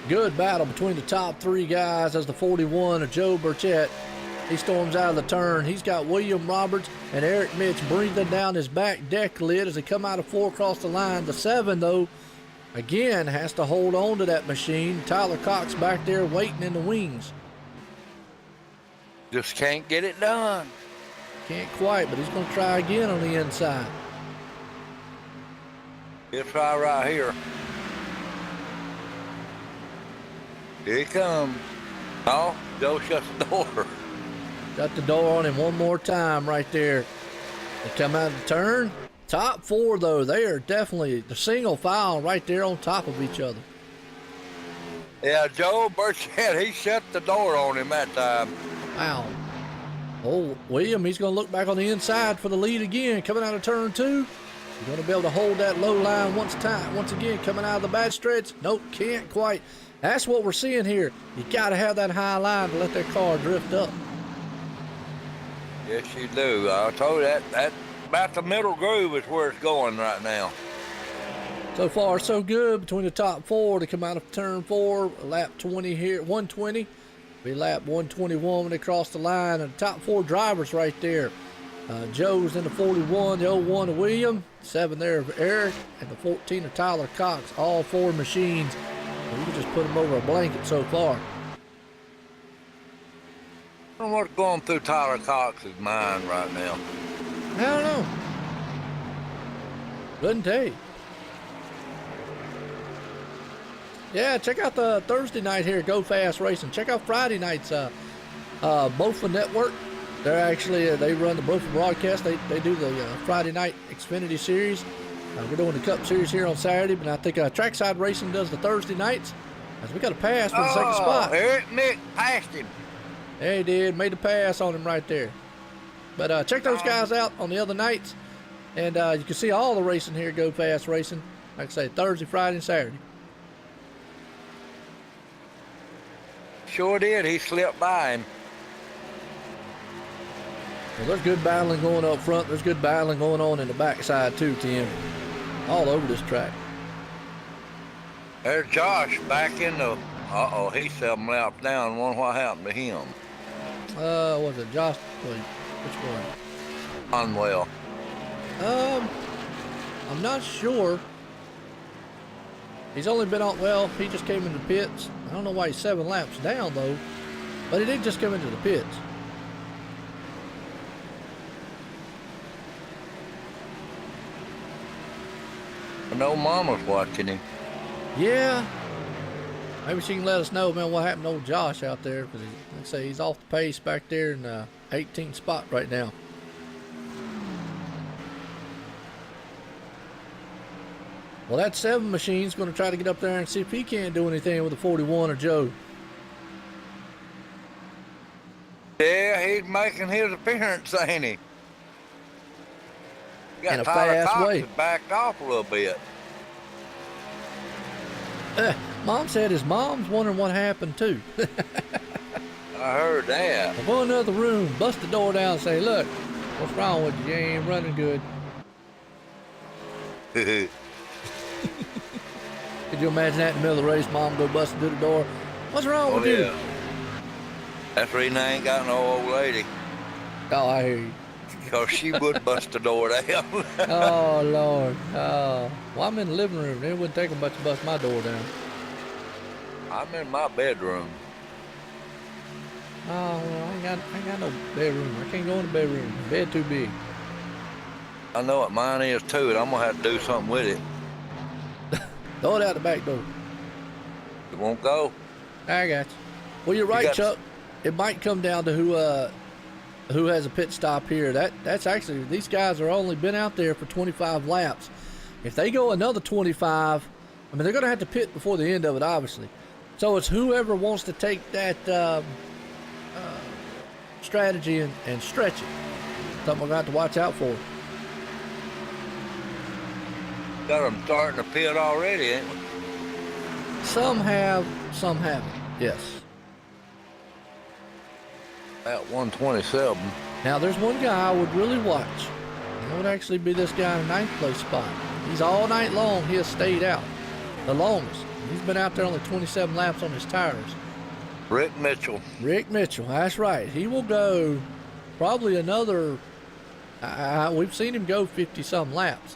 Good battle between the top 3 guys as the 41 of Joe Burchett. He storms out of the turn. He's got William Roberts and Eric Mitch breathing down his back deck lid as they come out of 4 across the line. The 7, though, again, has to hold on to that machine. Tyler Cox back there waiting in the wings. Just can't get it done. Can't quite, but he's going to try again on the inside. He'll try right here. Here he comes. Oh, Joe shut the door. Shut the door on him one more time right there. They come out of the turn. Top four, though, they are definitely the single file right there on top of each other. Yeah, Joe Burchett, he shut the door on him that time. Wow. Oh, William, he's going to look back on the inside for the lead again, coming out of turn two. He's going to be able to hold that low line once again, coming out of the bad stretch. Nope, can't quite. That's what we're seeing here. You got to have that high line to let that car drift up. Yes, you do. I told you that about the middle groove is where it's going right now. So far, so good between the top four to come out of turn four. Lap 20 here, 120. Be lap 121 when they cross the line. And the top four drivers right there. Joe's in the 41, the 01 of William, 7 there of Eric, and the 14 of Tyler Cox. All four machines. You can just put them over a blanket so far. I don't know what's going through Tyler Cox's mind right now. I don't know. Couldn't tell you. Yeah, check out the Thursday night here, Go Fast Racing. Check out Friday night's Bofa Network. They're actually, they run the Bofa broadcast. They do the Friday night Xfinity Series. We're doing the Cup Series here on Saturday, but I think Trackside Racing does the Thursday nights. As we got a pass for the second spot. Eric Mick passed him. Yeah, he did. Made a pass on him right there. But check those guys out on the other nights. And you can see all the racing here, Go Fast Racing. Like I say, Thursday, Friday, and Saturday. Sure did. He slipped by him. Well, there's good battling going up front. There's good battling going on in the backside too, Tim. All over this track. There's Josh back in the... Uh-oh, he's 7 laps down. Wonder what happened to him. Was it Josh? Wait, which one? Unwell. I'm not sure. He's only been on, well, he just came into the pits. I don't know why he's 7 laps down, though. But he did just come into the pits. I know Mama's watching him. Yeah. Maybe she can let us know, man, what happened to old Josh out there. Because, like I say, he's off the pace back there in the 18th spot right now. Well, that 7 machine's going to try to get up there and see if he can't do anything with the 41 or Joe. Yeah, he's making his appearance, ain't he? In a Tyler fast Cox way. has backed off a little bit. Mom said his mom's wondering what happened, too. I heard that. I'll go in another room, bust the door down and say, look, what's wrong with you? You ain't running good. Could you imagine that in the middle of the race, Mom go busting through the door? What's wrong with you? That's the reason I ain't got no old lady. Oh, I hear you. Because she would bust the door down. Oh, Lord. Oh. Well, I'm in the living room. It wouldn't take them much to bust my door down. I'm in my bedroom. Oh, well, I ain't got no bedroom. I can't go in the bedroom. The bed too big. I know what mine is too, and I'm going to have to do something with it. Throw it out the back door. It won't go. I got you. Well, you're right, Chuck. It might come down to who has a pit stop here. That's actually, these guys are only been out there for 25 laps. If they go another 25, I mean, they're going to have to pit before the end of it, obviously. So it's whoever wants to take that strategy and stretch it. Something we're going to have to watch out for. Got them starting to pit already, ain't we? Some have, some haven't. Yes. At 127. Now, there's one guy I would really watch. That would actually be this guy in the 9th place spot. He's all night long, he has stayed out. The longest. He's been out there only 27 laps on his tires. Rick Mitchell. Rick Mitchell, that's right. He will go probably another, we've seen him go 50-some laps.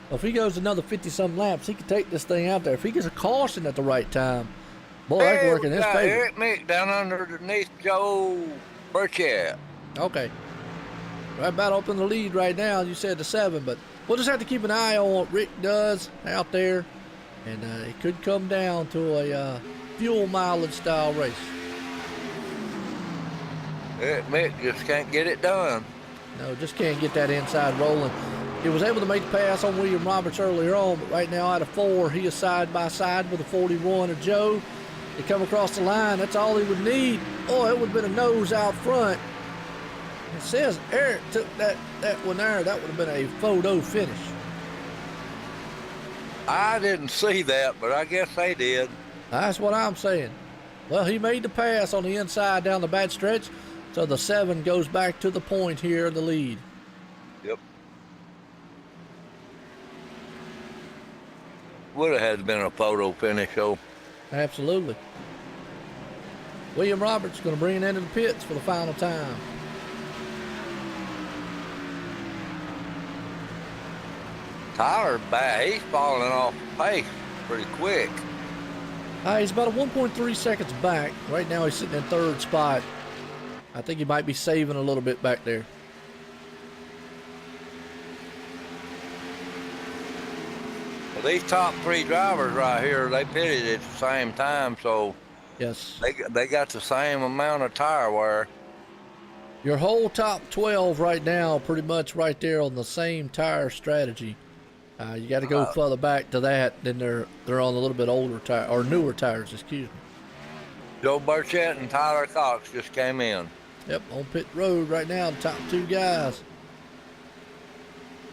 Well, if he goes another 50-some laps, he can take this thing out there. If he gets a caution at the right time, boy, that can work in his favor. Eric Mick down underneath Joe Burchett. Okay. Right about open the lead right now. You said the 7, but we'll just have to keep an eye on what Rick does out there. And it could come down to a fuel mileage style race. Mick just can't get it done. No, just can't get that inside rolling. He was able to make the pass on William Roberts earlier on, but right now out of 4, he is side by side with the 41 of Joe. They come across the line. That's all he would need. Oh, it would have been a nose out front. It says Eric took that one there. That would have been a photo finish. I didn't see that, but I guess they did. That's what I'm saying. Well, he made the pass on the inside down the back stretch, so the 7 goes back to the point here in the lead. Yep. Would have had been a photo finish, though. Absolutely. William Roberts going to bring it into the pits for the final time. Tyler's back. He's falling off pace pretty quick. He's about a 1.3 seconds back. Right now he's sitting in 3rd spot. I think he might be saving a little bit back there. Well, these top 3 drivers right here, they pitted at the same time, so yes, they got the same amount of tire wear. Your whole top 12 right now pretty much right there on the same tire strategy. You got to go further back to that, then they're on a little bit older tire or newer tires, excuse me. Joe Burchett and Tyler Cox just came in. Yep, on pit road right now, the top 2 guys.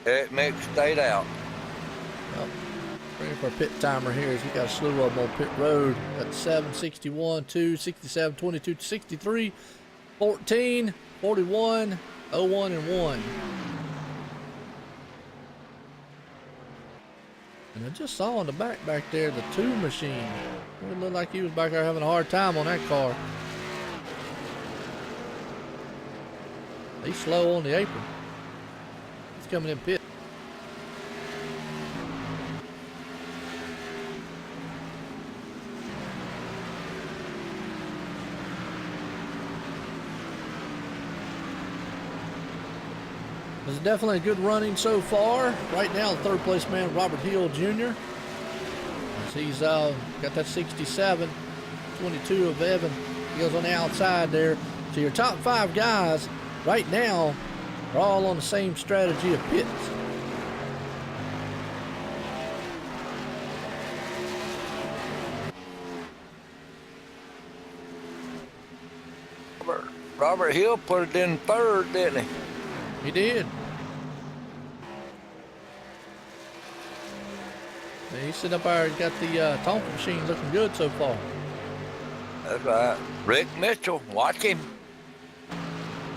Eric Mick stayed out. Yep. Ready for a pit timer here as we got a slew of them on pit road. Got 7, 61, 2, 67, 22, 63, 14, 41, 01, and 1. And I just saw in the back there the 2 machine. It looked like he was back there having a hard time on that car. He's slow on the apron. He's coming in pit. It's definitely a good running so far. Right now, the 3rd place man, Robert Hill Jr. As he's got that 67, 22 of Evan. He goes on the outside there. So your top 5 guys right now are all on the same strategy of pits. Robert Hill put it in 3rd, didn't he? He did. And he's sitting up there, got the Tonka machine looking good so far. That's right. Rick Mitchell, watch him.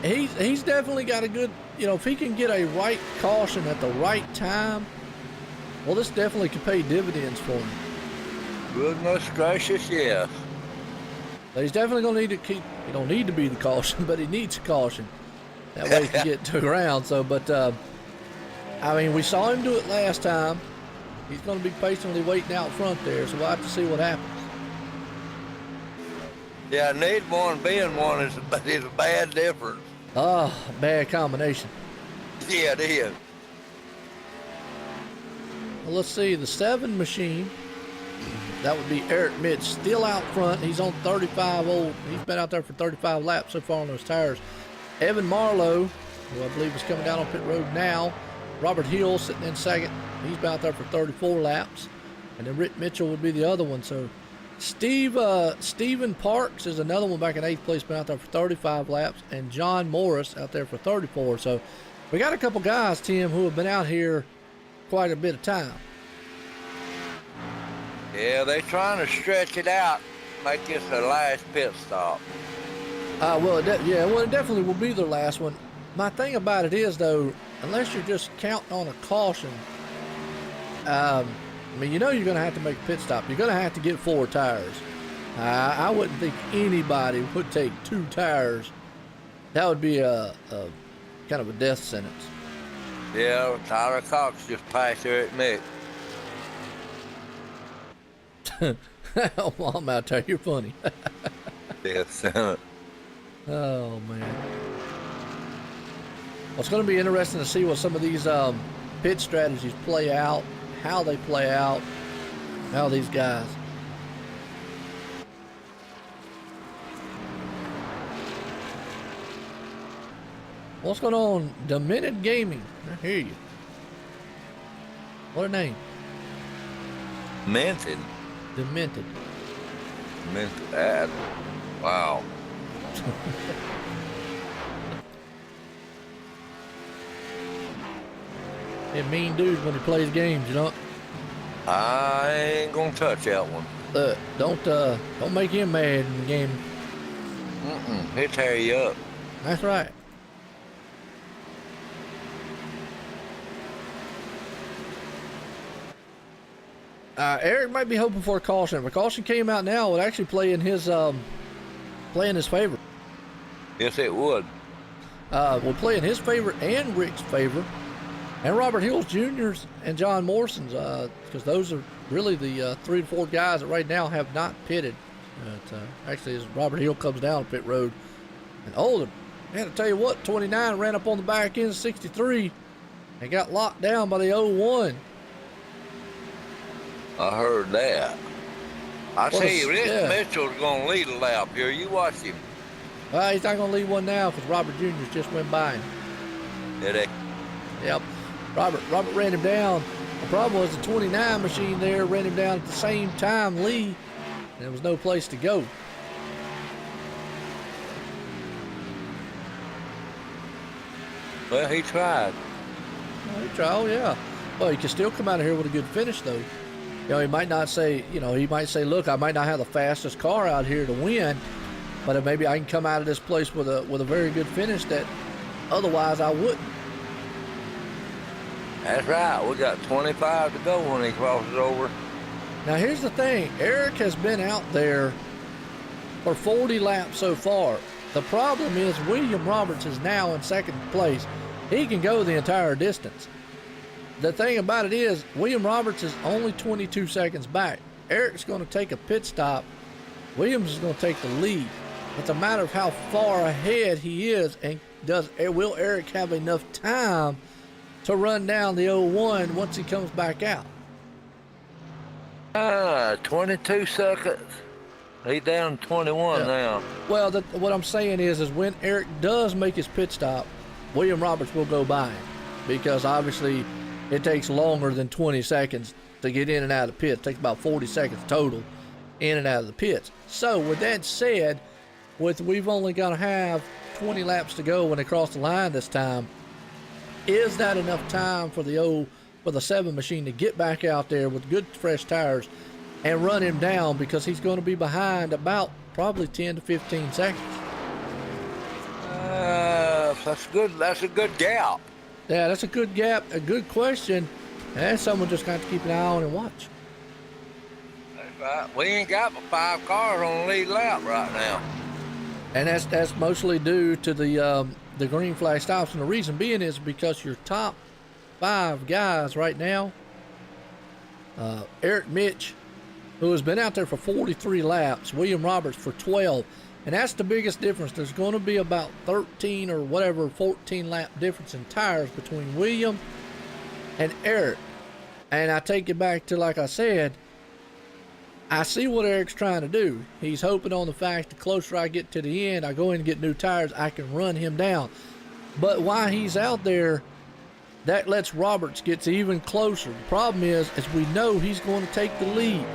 He's definitely got a good, if he can get a right caution at the right time, well, this definitely could pay dividends for him. Goodness gracious, yes. But he's definitely going to need to keep, he don't need to be the caution, but he needs a caution. That way he can get to the ground. So, but, I mean, we saw him do it last time. He's going to be patiently waiting out front there, so we'll have to see what happens. Yeah, need one being one is a bad difference. Bad combination. Yeah, it is. Well, let's see, the 7 machine, that would be Eric Mitch, still out front. He's on 35 old. He's been out there for 35 laps so far on those tires. Evan Marlowe, who I believe is coming down on pit road now. Robert Hill sitting in 2nd. He's been out there for 34 laps. And then Rick Mitchell would be the other one. So Stephen Parks is another one back in 8th place, been out there for 35 laps. And John Morris out there for 34. So we got a couple guys, Tim, who have been out here quite a bit of time. Yeah, they're trying to stretch it out, make this the last pit stop. Well, it definitely will be their last one. My thing about it is, though, unless you're just counting on a caution, I mean, you're going to have to make a pit stop. You're going to have to get 4 tires. I wouldn't think anybody would take 2 tires. That would be a kind of a death sentence. Yeah, Tyler Cox just passed Eric Mick. Oh, I'm out there. You're funny. Yes. Oh, man. Well, it's going to be interesting to see what some of these pit strategies play out, how they play out, how these guys. What's going on? Demented Gaming. I hear you. What a name. Mented. Demented. Mented ad. Wow. Yeah, mean dudes when he plays games, you know. I ain't gonna touch that one. Don't make him mad in the game. He'll tear you up. That's right. Eric might be hoping for a caution. If a caution came out now, it would actually play in his favor. Yes, it would. Will play in his favor and Rick's favor, and Robert Hills Jr.'s and John Morrison's, because those are really the 3 to 4 guys that right now have not pitted. Actually, as Robert Hill comes down pit road, and man, I tell you what, 29 ran up on the back end of 63 and got locked down by the 01. I heard that. I Well, tell you, Rick yeah. Mitchell's gonna lead a lap here. You watch him. Well, he's not going to lead one now because Robert Jr.'s just went by him. Did he? Yep. Robert ran him down. The problem was the 29 machine there ran him down at the same time Lee, and there was no place to go. Well, he tried. Well, he tried, oh, yeah. Well, he can still come out of here with a good finish, though. You know, he might not say, he might say, look, I might not have the fastest car out here to win, but maybe I can come out of this place with a very good finish that otherwise I wouldn't. That's right. We got 25 to go when he crosses over. Now, here's the thing. Eric has been out there for 40 laps so far. The problem is William Roberts is now in second place. He can go the entire distance. The thing about it is William Roberts is only 22 seconds back. Eric's going to take a pit stop. Williams is going to take the lead. It's a matter of how far ahead he is, and will Eric have enough time to run down the 01 once he comes back out? 22 seconds. He's down 21 now. Well, what I'm saying is when Eric does make his pit stop, William Roberts will go by him, because obviously it takes longer than 20 seconds to get in and out of the pit. It takes about 40 seconds total in and out of the pits. So with that said, we've only got to have 20 laps to go when they cross the line this time. Is that enough time for the 7 machine to get back out there with good fresh tires and run him down, because he's going to be behind about probably 10 to 15 seconds? That's a good gap. Yeah, that's a good gap, a good question, and that's someone just got to keep an eye on and watch. That's right. We ain't got but 5 cars on the lead lap right now. And that's mostly due to the green flag stops, and the reason being is because your top 5 guys right now, Eric Mitch, who has been out there for 43 laps, William Roberts for 12, and that's the biggest difference. There's going to be about 13 or whatever 14 lap difference in tires between William and Eric. And I take it back to, like I said, I see what Eric's trying to do. He's hoping on the fact the closer I get to the end, I go in and get new tires, I can run him down. But while he's out there, that lets Roberts get even closer. The problem is we know he's going to take the lead.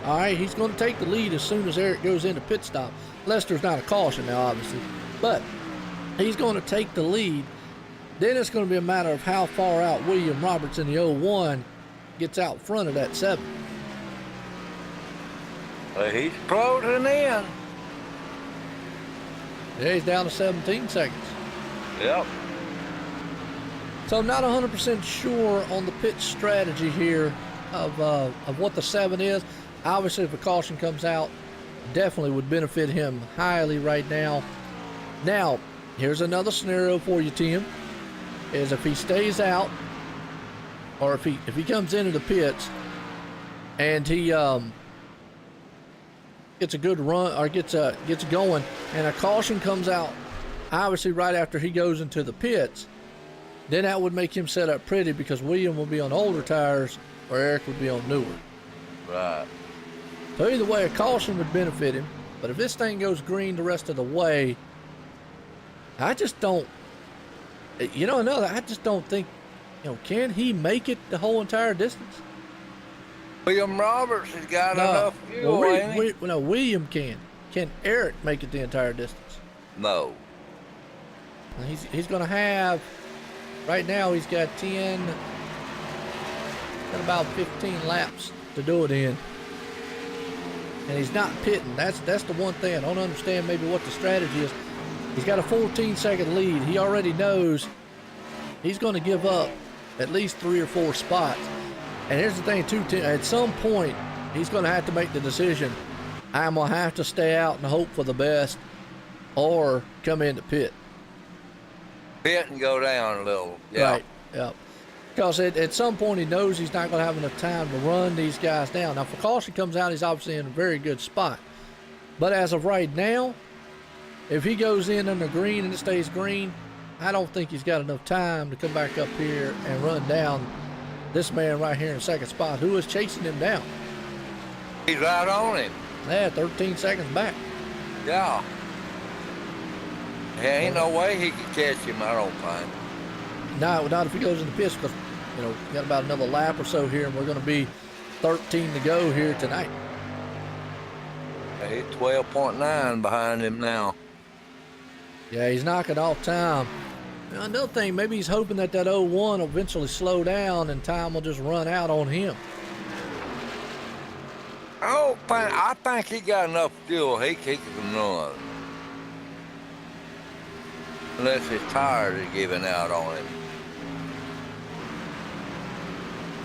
All right, he's going to take the lead as soon as Eric goes into pit stop. Unless there's not a caution now, obviously. But he's going to take the lead. Then it's going to be a matter of how far out William Roberts in the 01 gets out front of that 7. He's closing in. Yeah, he's down to 17 seconds. Yep. So I'm not 100% sure on the pit strategy here of what the 7 is. Obviously, if a caution comes out, definitely would benefit him highly right now. Now, here's another scenario for you, Tim, is if he stays out, or if he comes into the pits and he gets a good run or gets going, and a caution comes out obviously right after he goes into the pits, then that would make him set up pretty, because William will be on older tires or Eric would be on newer. Right. So either way, a caution would benefit him. But if this thing goes green the rest of the way, I just don't You know, another, I just don't think, you know, can he make it the whole entire distance? William Roberts has got enough fuel, ain't he? No, William can. Can Eric make it the entire distance? No. He's going to have, right now he's got 10, got about 15 laps to do it in. And he's not pitting. That's the one thing I don't understand maybe what the strategy is. He's got a 14-second lead. He already knows he's going to give up at least 3 or 4 spots. And here's the thing, too, at some point, he's going to have to make the decision. I'm going to have to stay out and hope for the best or come in to pit. Pit and go down a little. Yeah. Right, yeah. Because at some point he knows he's not going to have enough time to run these guys down. Now, if a caution comes out, he's obviously in a very good spot. But as of right now, if he goes in on the green and it stays green, I don't think he's got enough time to come back up here and run down this man right here in second spot, who is chasing him down. He's right on him. Yeah, 13 seconds back. Yeah. There ain't no way he could catch him, I don't think. No, not if he goes in the pits, because, you know, we got about another lap or so here, and we're going to be 13 to go here tonight. He's 12.9 behind him now. Yeah, he's knocking off time. Now, another thing, maybe he's hoping that 01 will eventually slow down and time will just run out on him. I think he got enough fuel. He can run. Unless his tires are giving out on him.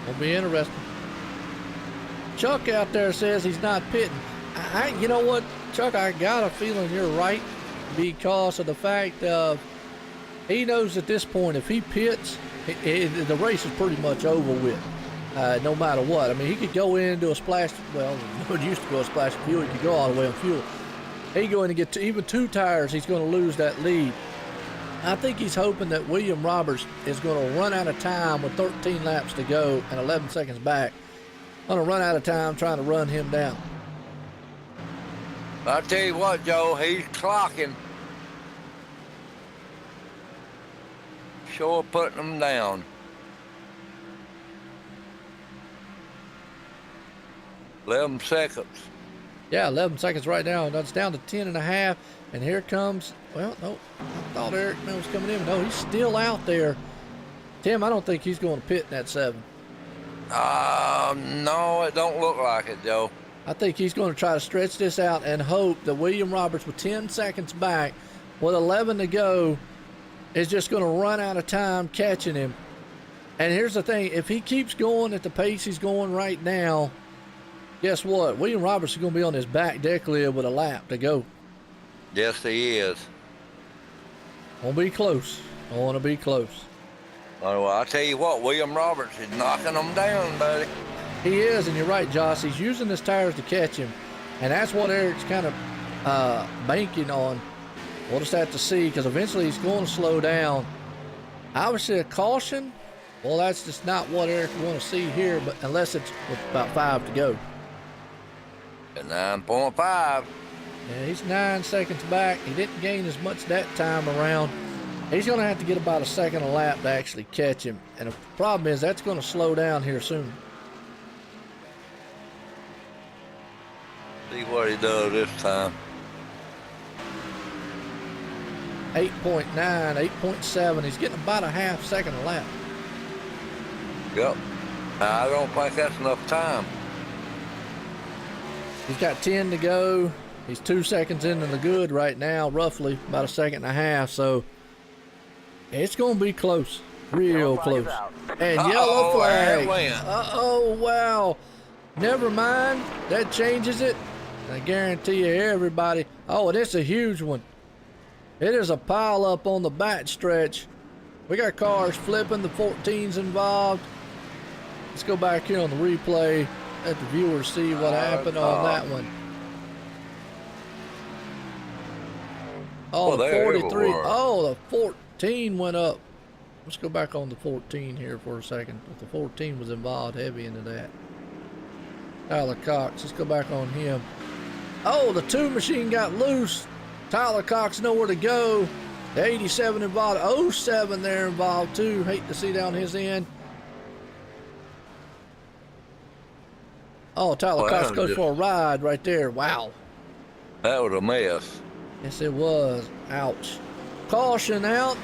Will be interesting. Chuck out there says he's not pitting. You know what, Chuck, I got a feeling you're right because of the fact of he knows at this point if he pits, the race is pretty much over with, no matter what. I mean, he could go in and do a splash. Well, it used to go a splash of fuel. He could go all the way on fuel. He go in and get even 2 tires, he's going to lose that lead. I think he's hoping that William Roberts is going to run out of time with 13 laps to go and 11 seconds back. Going to run out of time trying to run him down. I tell you what, Joe, he's clocking. Sure putting them down. "11 seconds. Yeah, 11 seconds right now. That's down to 10.5. And here comes, well, no, I thought Eric was coming in. No, he's still out there. Tim, I don't think he's going to pit in that 7. No, it don't look like it, Joe. I think he's going to try to stretch this out and hope that William Roberts, with 10 seconds back, with 11 to go, is just going to run out of time catching him. And here's the thing, if he keeps going at the pace he's going right now, guess what? William Roberts is going to be on his back deck lid with a lap to go. Yes, he is. Won't be close. I want to be close. Oh, well, I tell you what, William Roberts is knocking them down, buddy. He is, and you're right, Josh. He's using his tires to catch him, and that's what Eric's kind of banking on. We'll just have to see, because eventually he's going to slow down. Obviously, a caution, well, that's just not what Eric want to see here, but unless it's with about 5 to go. At 9.5. Yeah, he's 9 seconds back. He didn't gain as much that time around. He's going to have to get about a second a lap to actually catch him. And the problem is that's going to slow down here soon. See what he does this time. 8.9, 8.7. He's getting about a half second a lap. Yep. I don't think that's enough time. He's got 10 to go. He's 2 seconds into the good right now, roughly, about a second and a half. So it's going to be close, real close. And yellow flag. Uh-oh, wow. Never mind. That changes it. I guarantee you, everybody. Oh, and it's a huge one. It is a pile up on the back stretch. We got cars flipping. The 14's involved. Let's go back here on the replay. Let the viewers see what happened on that one. Oh, the 43. Oh, the 14 went up. Let's go back on the 14 here for a second. The 14 was involved heavy into that. Tyler Cox. Let's go back on him. Oh, the 2 machine got loose. Tyler Cox nowhere to go. The 87 involved. 07 there involved too. Hate to see down his end. Oh, Tyler Cox goes for a ride right there. Wow. That was a mess. Yes, it was. Ouch. Caution out.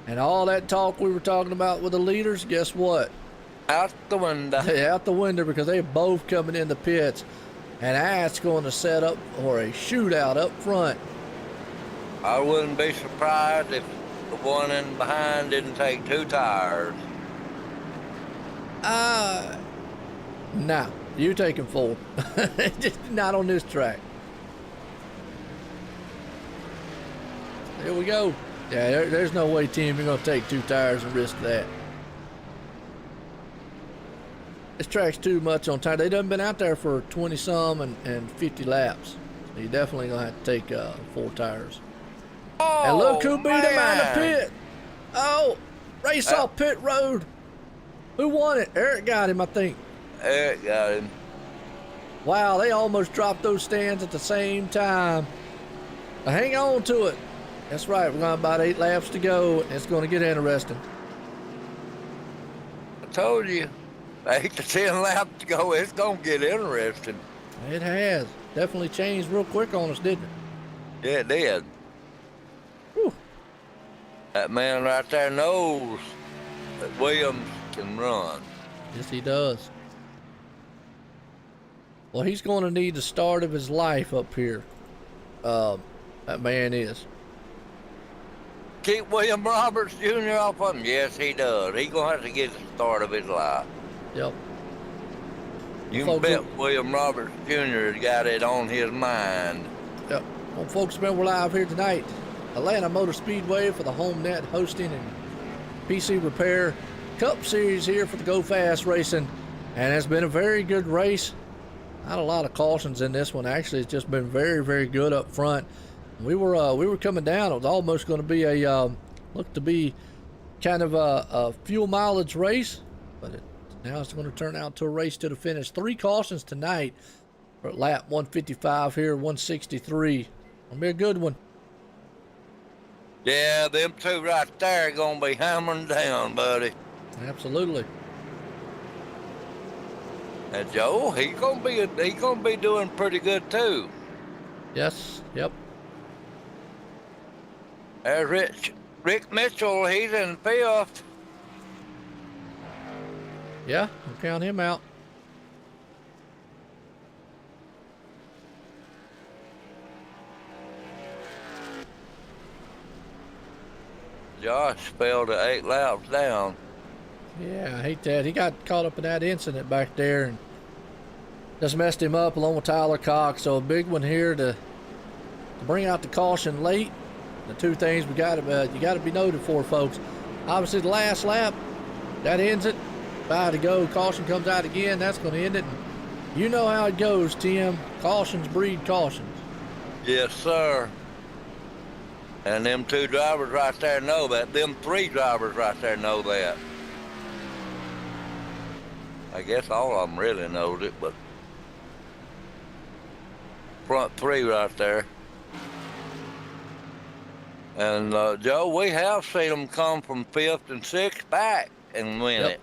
And all that talk we were talking about with the leaders, guess what? Out the window. Out the window, because they're both coming in the pits. And that's going to set up for a shootout up front. I wouldn't be surprised if the one in behind didn't take 2 tires. Nah, you taking 4. Just not on this track. Here we go. Yeah, there's no way, Tim, you're going to take 2 tires and risk that. This track's too much on tire. They done been out there for 20-some and 50 laps. So you definitely going to have to take 4 tires. Oh, And look who beat him out of the man. pit. Oh, race off pit road. Who won it? Eric got him, I think. Eric got him. Wow, they almost dropped those stands at the same time. Now hang on to it. That's right, we're going about 8 laps to go. It's going to get interesting. I told you, 8 to 10 laps to go. It's gonna get interesting. It has. Definitely changed real quick on us, didn't it? Yeah, it did. Whew. That man right there knows that Williams can run. Yes, he does. Well, he's going to need the start of his life up here. That man is. Keep William Roberts Jr. off of him? Yes, he does. He's gonna have to get the start of his life. Yep. You can Folks, bet William Roberts Jr. has got it on his mind. Yep. Well, folks, man, we're live here tonight. Atlanta Motor Speedway for the HomeNet hosting and PC Repair Cup Series here for the Go Fast Racing. And it's been a very good race. Not a lot of cautions in this one. Actually, it's just been very, very good up front. We were coming down. It was almost going to be a looked to be kind of a fuel mileage race, but now it's going to turn out to a race to the finish. 3 cautions tonight for lap 155 here, 163. Gonna be a good one. Yeah, them 2 right there are gonna be hammering down, buddy. Absolutely. And Joe, he's gonna be doing pretty good too. Yes. Yep. There's Rick Mitchell, he's in 5th. Yeah. We'll count him out. Josh fell to 8 laps down. Yeah, I hate that. He got caught up in that incident back there and just messed him up along with Tyler Cox. So a big one here to bring out the caution late. The 2 things you got to be noted for, folks. Obviously, the last lap, that ends it. 5 to go. Caution comes out again. That's going to end it. And you know how it goes, Tim. Cautions breed cautions. Yes, sir. And them 2 drivers right there know that. Them 3 drivers right there know that. I guess all of them really knows it, but front 3 right there. And Joe, we have seen them come from 5th and 6th back and win it.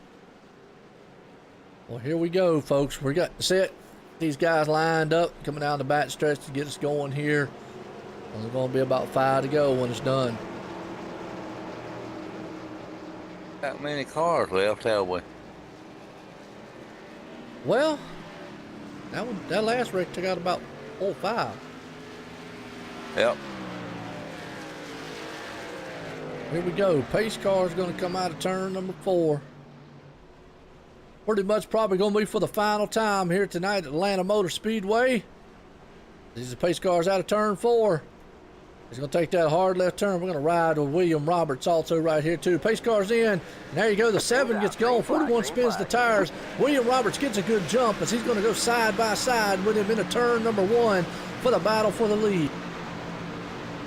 Well, here we go, folks. We got set these guys lined up coming down the back stretch to get us going here. And there's going to be about 5 to go when it's done. Not many cars left, have we? Well, that last wreck took out about 4 or 5. Yep. Here we go. Pace car is going to come out of turn number 4. Pretty much probably going to be for the final time here tonight at Atlanta Motor Speedway. These are pace cars out of turn 4. He's going to take that hard left turn. We're going to ride with William Roberts also right here too. Pace car's in. And there you go. The 7 gets going. 41 spins the tires. William Roberts gets a good jump as he's going to go side by side with him into turn number 1 for the battle for the lead.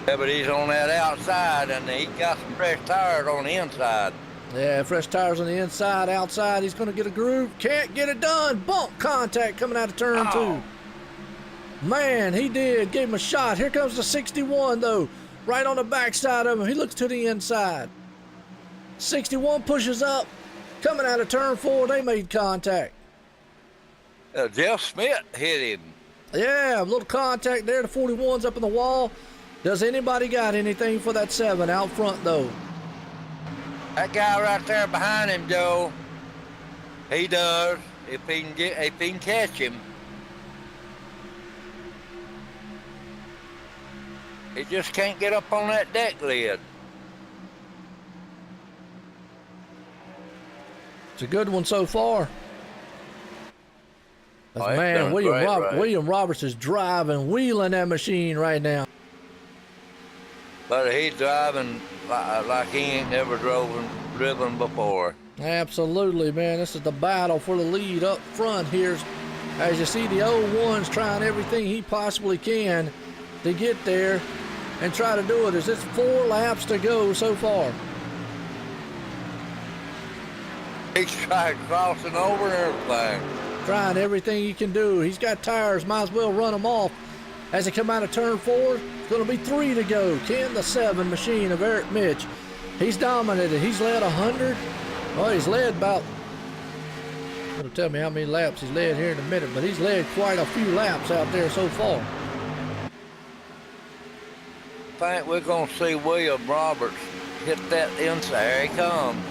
Yeah, but he's on that outside, and he got some fresh tires on the inside. Yeah, fresh tires on the inside, outside. He's going to get a groove. Can't get it done. Bump contact coming out of turn 2. Man, he did. Gave him a shot. Here comes the 61, though. right on the backside of him. He looks to the inside. 61 pushes up, coming out of turn 4. They made contact. Jeff Smith hit him. Yeah, a little contact there. The 41's up in the wall. Does anybody got anything for that 7 out front, though? That guy right there behind him, Joe, he does. If he can catch him. He just can't get up on that deck lid. It's a good one so far. Oh, Man, William Roberts is driving, wheeling that machine right now. But he's driving like he ain't never driven before. Absolutely, man. This is the battle for the lead up front here. As you see, the 01's trying everything he possibly can to get there and try to do it. As it's 4 laps to go so far. He's trying crossing over and everything. Trying everything he can do. He's got tires, might as well run them off. As they come out of turn 4, it's going to be 3 to go. Ken, the 7 machine of Eric Mitch. He's dominated. He's led 100. Well, he's led about, it'll tell me how many laps he's led here in a minute, but he's led quite a few laps out there so far. I think we're going to see William Roberts hit that inside. There he comes.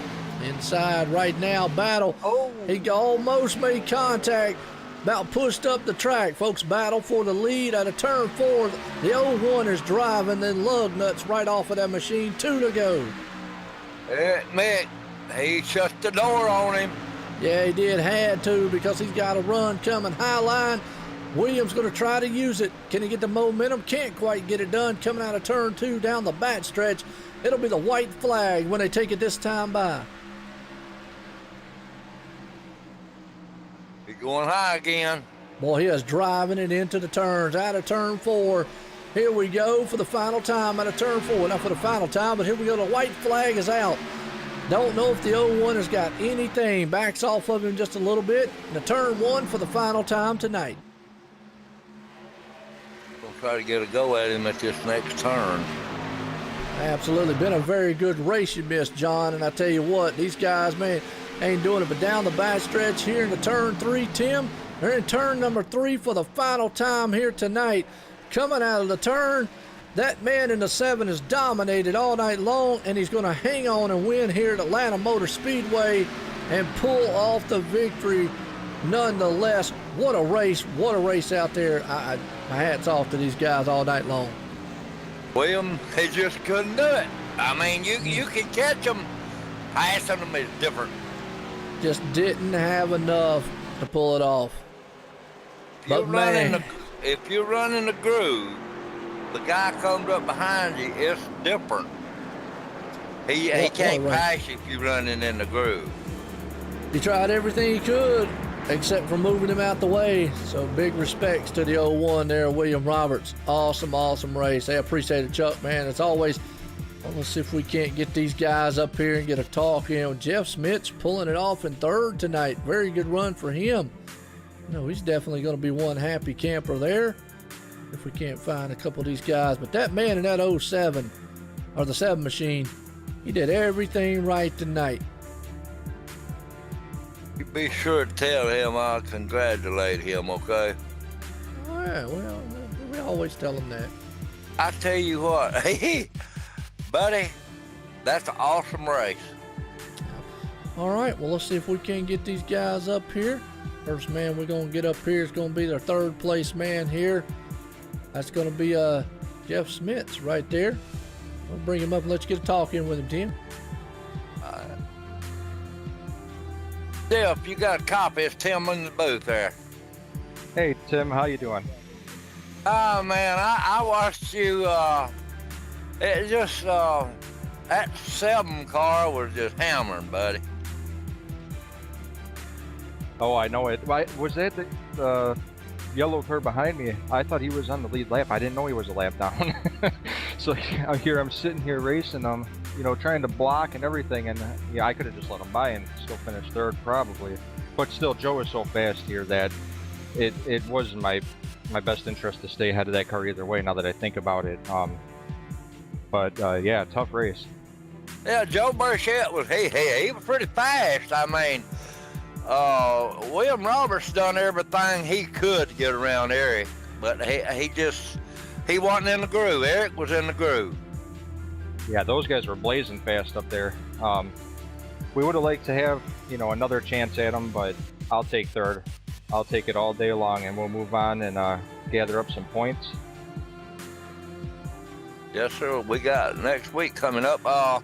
Inside right now, battle. Oh. He almost made contact, about pushed up the track. Folks, battle for the lead out of turn 4. The 01 is driving, then lug nuts right off of that machine. 2 to go. Mick, he shut the door on him. Yeah, he did, had to, because he's got a run coming. High line. Williams going to try to use it. Can he get the momentum? Can't quite get it done. Coming out of turn 2 down the back stretch. It'll be the white flag when they take it this time by. He's going high again. Boy, he is driving it into the turns. Out of turn 4. Here we go for the final time out of turn 4. Not for the final time, but here we go. The white flag is out. Don't know if the 01 has got anything. Backs off of him just a little bit. And the turn 1 for the final time tonight. Gonna try to get a go at him at this next turn. Absolutely. Been a very good race you missed, John. And I tell you what, these guys, man, ain't doing it. But down the back stretch here in the turn 3, Tim, they're in turn number 3 for the final time here tonight. Coming out of the turn, that man in the 7 is dominated all night long, and he's going to hang on and win here at Atlanta Motor Speedway and pull off the victory nonetheless. What a race out there. My hat's off to these guys all night long. William, he just couldn't do it. I mean, you can catch him. Passing them is different. Just didn't have enough to pull it off. But man, if you're running the groove, the guy comes up behind you, it's different. He can't pass you if you're running in the groove. He tried everything he could except for moving him out the way. So big respects to the 01 there, William Roberts. Awesome race. I appreciate it, Chuck, man. It's always, well, let's see if we can't get these guys up here and get a talk. You know, Jeff Smith's pulling it off in 3rd tonight. Very good run for him. No, he's definitely going to be one happy camper there if we can't find a couple of these guys. But that man in that 07, or the 7 machine, he did everything right tonight. You be sure to tell him I'll congratulate him, okay? All right, well, we always tell him that. I tell you what, hey, buddy, that's an awesome race. All right, well, let's see if we can get these guys up here. First man we're going to get up here is going to be their 3rd place man here. That's going to be Jeff Smith's right there. We'll bring him up and let you get a talk in with him, Tim. Jeff, you got a copy. It's Tim in the booth there. Hey, Tim, how you doing? Oh, man, I watched you. It just, that 7 car was just hammering, buddy. Oh, I know it. Was that the yellow car behind me? I thought he was on the lead lap. I didn't know he was a lap down. So I'm sitting here racing them, trying to block and everything, and yeah, I could have just let him by and still finished 3rd probably. But still, Joe is so fast here that it wasn't my best interest to stay ahead of that car either way. Now that I think about it, But yeah, tough race. Yeah, Joe Burchett he was pretty fast. I mean, William Roberts done everything he could to get around Eric, but he wasn't in the groove. Eric was in the groove. Yeah, those guys were blazing fast up there. We would have liked to have, you know, another chance at them, but I'll take third. I'll take it all day long, and we'll move on and gather up some points. Yes, sir. We got next week coming up. How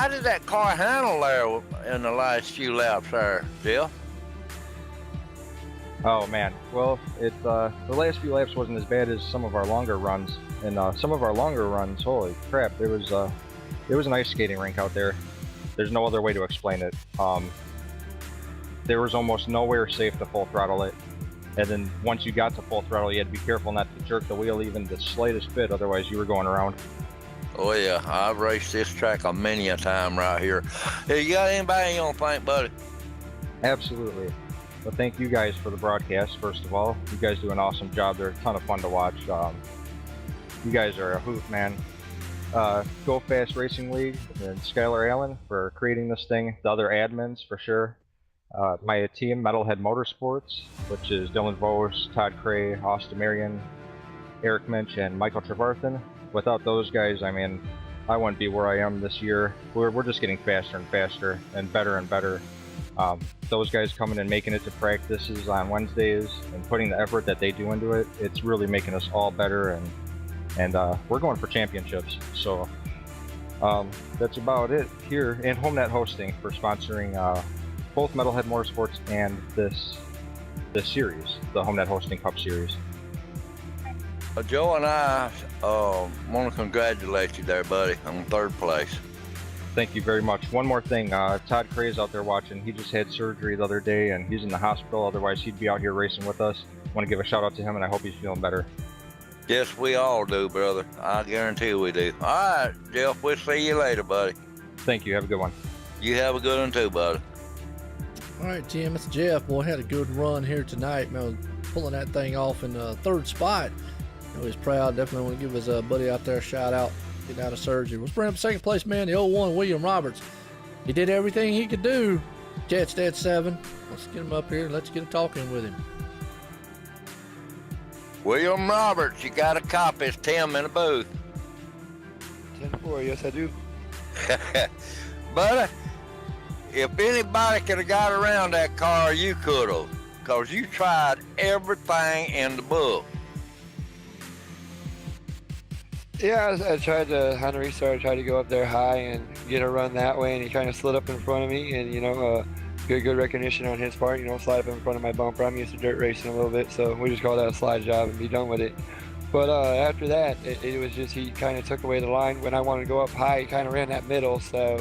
did that car handle there in the last few laps there, Jeff? Oh man, well, the last few laps wasn't as bad as some of our longer runs, and some of our longer runs, holy crap, there was an ice skating rink out there. There's no other way to explain it. There was almost nowhere safe to full throttle it, and then once you got to full throttle, you had to be careful not to jerk the wheel even the slightest bit, otherwise you were going around. Oh yeah, I've raced this track a many a time right here. Hey, you got anybody you want to thank, buddy? Absolutely. Well, thank you guys for the broadcast, first of all. You guys do an awesome job. They're a ton of fun to watch. You guys are a hoot, man. Go Fast Racing League and Skylar Allen for creating this thing. The other admins, for sure. My team, Metalhead Motorsports, which is Dylan Vos, Todd Cray, Austin Marion, Eric Minch, and Michael Trevarthen. Without those guys, I mean, I wouldn't be where I am this year. We're just getting faster and faster and better. Those guys coming and making it to practices on Wednesdays and putting the effort that they do into it, it's really making us all better, and we're going for championships. So that's about it here, and HomeNet Hosting for sponsoring both Metalhead Motorsports and this series, the HomeNet Hosting Cup Series. Joe and I want to congratulate you there, buddy, on third place. Thank you very much. One more thing, Todd Cray's out there watching. He just had surgery the other day and he's in the hospital. Otherwise, he'd be out here racing with us. I want to give a shout out to him, and I hope he's feeling better. Yes, we all do, brother. I guarantee we do. All right, Jeff, we'll see you later, buddy. Thank you. Have a good one. You have a good one too, buddy. All right, Tim, it's Jeff. Boy, had a good run here tonight, man. Pulling that thing off in the third spot. You know, he's proud. Definitely want to give his buddy out there a shout out, getting out of surgery. Let's bring up second place, man, the 01 William Roberts. He did everything he could do. Jetstead 7. Let's get him up here. Let's get a talking with him. William Roberts, you got a copy. It's Tim in the booth. 10-4, yes I do. Buddy, if anybody could have got around that car, you could have, because you tried everything in the book. Yeah, I tried to, on the restart, I tried to go up there high and get a run that way, and he kind of slid up in front of me, and, you know, good recognition on his part, you know, slide up in front of my bumper. I'm used to dirt racing a little bit, so we just call that a slide job and be done with it. But after that, it was just, he kind of took away the line. When I wanted to go up high, he kind of ran that middle, so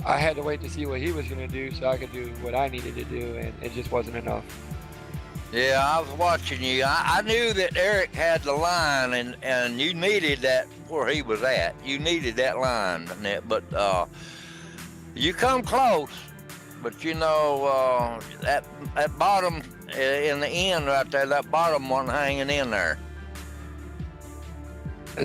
I had to wait to see what he was going to do so I could do what I needed to do, and it just wasn't enough. Yeah, I was watching you. I knew that Eric had the line, and you needed that where he was at. You needed that line, but you come close. But you know, that bottom in the end right there, that bottom one hanging in there.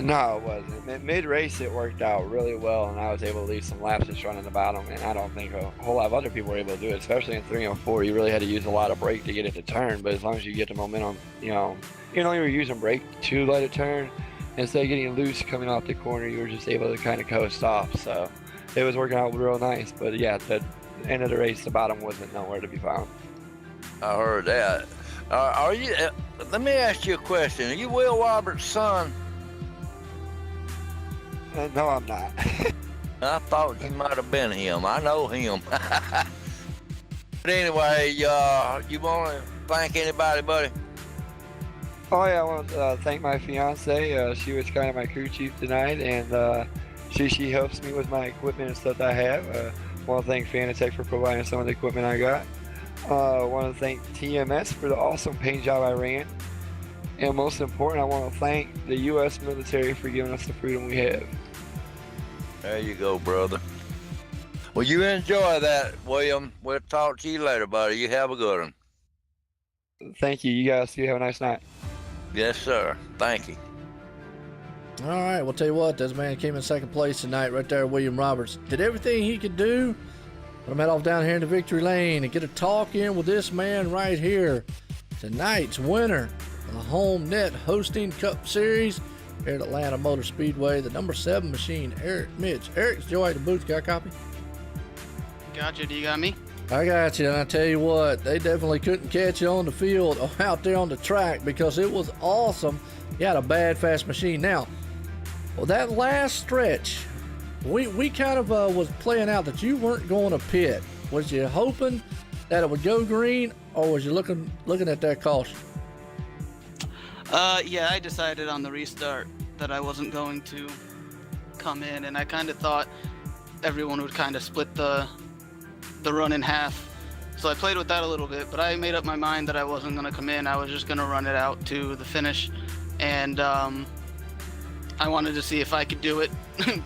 No, it wasn't. Mid-race, it worked out really well, and I was able to leave some laps just running the bottom, and I don't think a whole lot of other people were able to do it, especially in 304. You really had to use a lot of brake to get it to turn, but as long as you get the momentum, you know you were using brake to let it turn, instead of getting loose coming off the corner, you were just able to kind of coast off, so it was working out real nice. But yeah, the end of the race, the bottom wasn't nowhere to be found. I heard that. Are you? Let me ask you a question. Are you Will Roberts' son? No, I'm not. I thought you might have been him. I know him. But anyway, you want to thank anybody, buddy? Oh yeah, I want to thank my fiance. She was kind of my crew chief tonight, and she helps me with my equipment and stuff that I have. I want to thank Fanatec for providing some of the equipment I got. I want to thank TMS for the awesome paint job I ran. And most important, I want to thank the U.S. military for giving us the freedom we have. There you go, brother. Well, you enjoy that, William. We'll talk to you later, buddy. You have a good one. Thank you. You guys, you have a nice night. Yes, sir. Thank you. All right, well, tell you what, this man came in second place tonight right there, William Roberts. Did everything he could do. I'm head off down here into Victory Lane and get a talk in with this man right here. Tonight's winner of the Home Net Hosting Cup Series here at Atlanta Motor Speedway, the number 7 machine, Eric Mitch. Eric's Joe at the booth. Got a copy? Gotcha. Do you got me? I got you, and I tell you what, they definitely couldn't catch you on the field or out there on the track because it was awesome. You had a bad, fast machine. Now, well, that last stretch, we kind of was playing out that you weren't going to pit. Was you hoping that it would go green, or was you looking at that caution? Yeah, I decided on the restart that I wasn't going to come in, and I kind of thought everyone would kind of split the run in half. So I played with that a little bit, but I made up my mind that I wasn't going to come in. I was just going to run it out to the finish, and I wanted to see if I could do it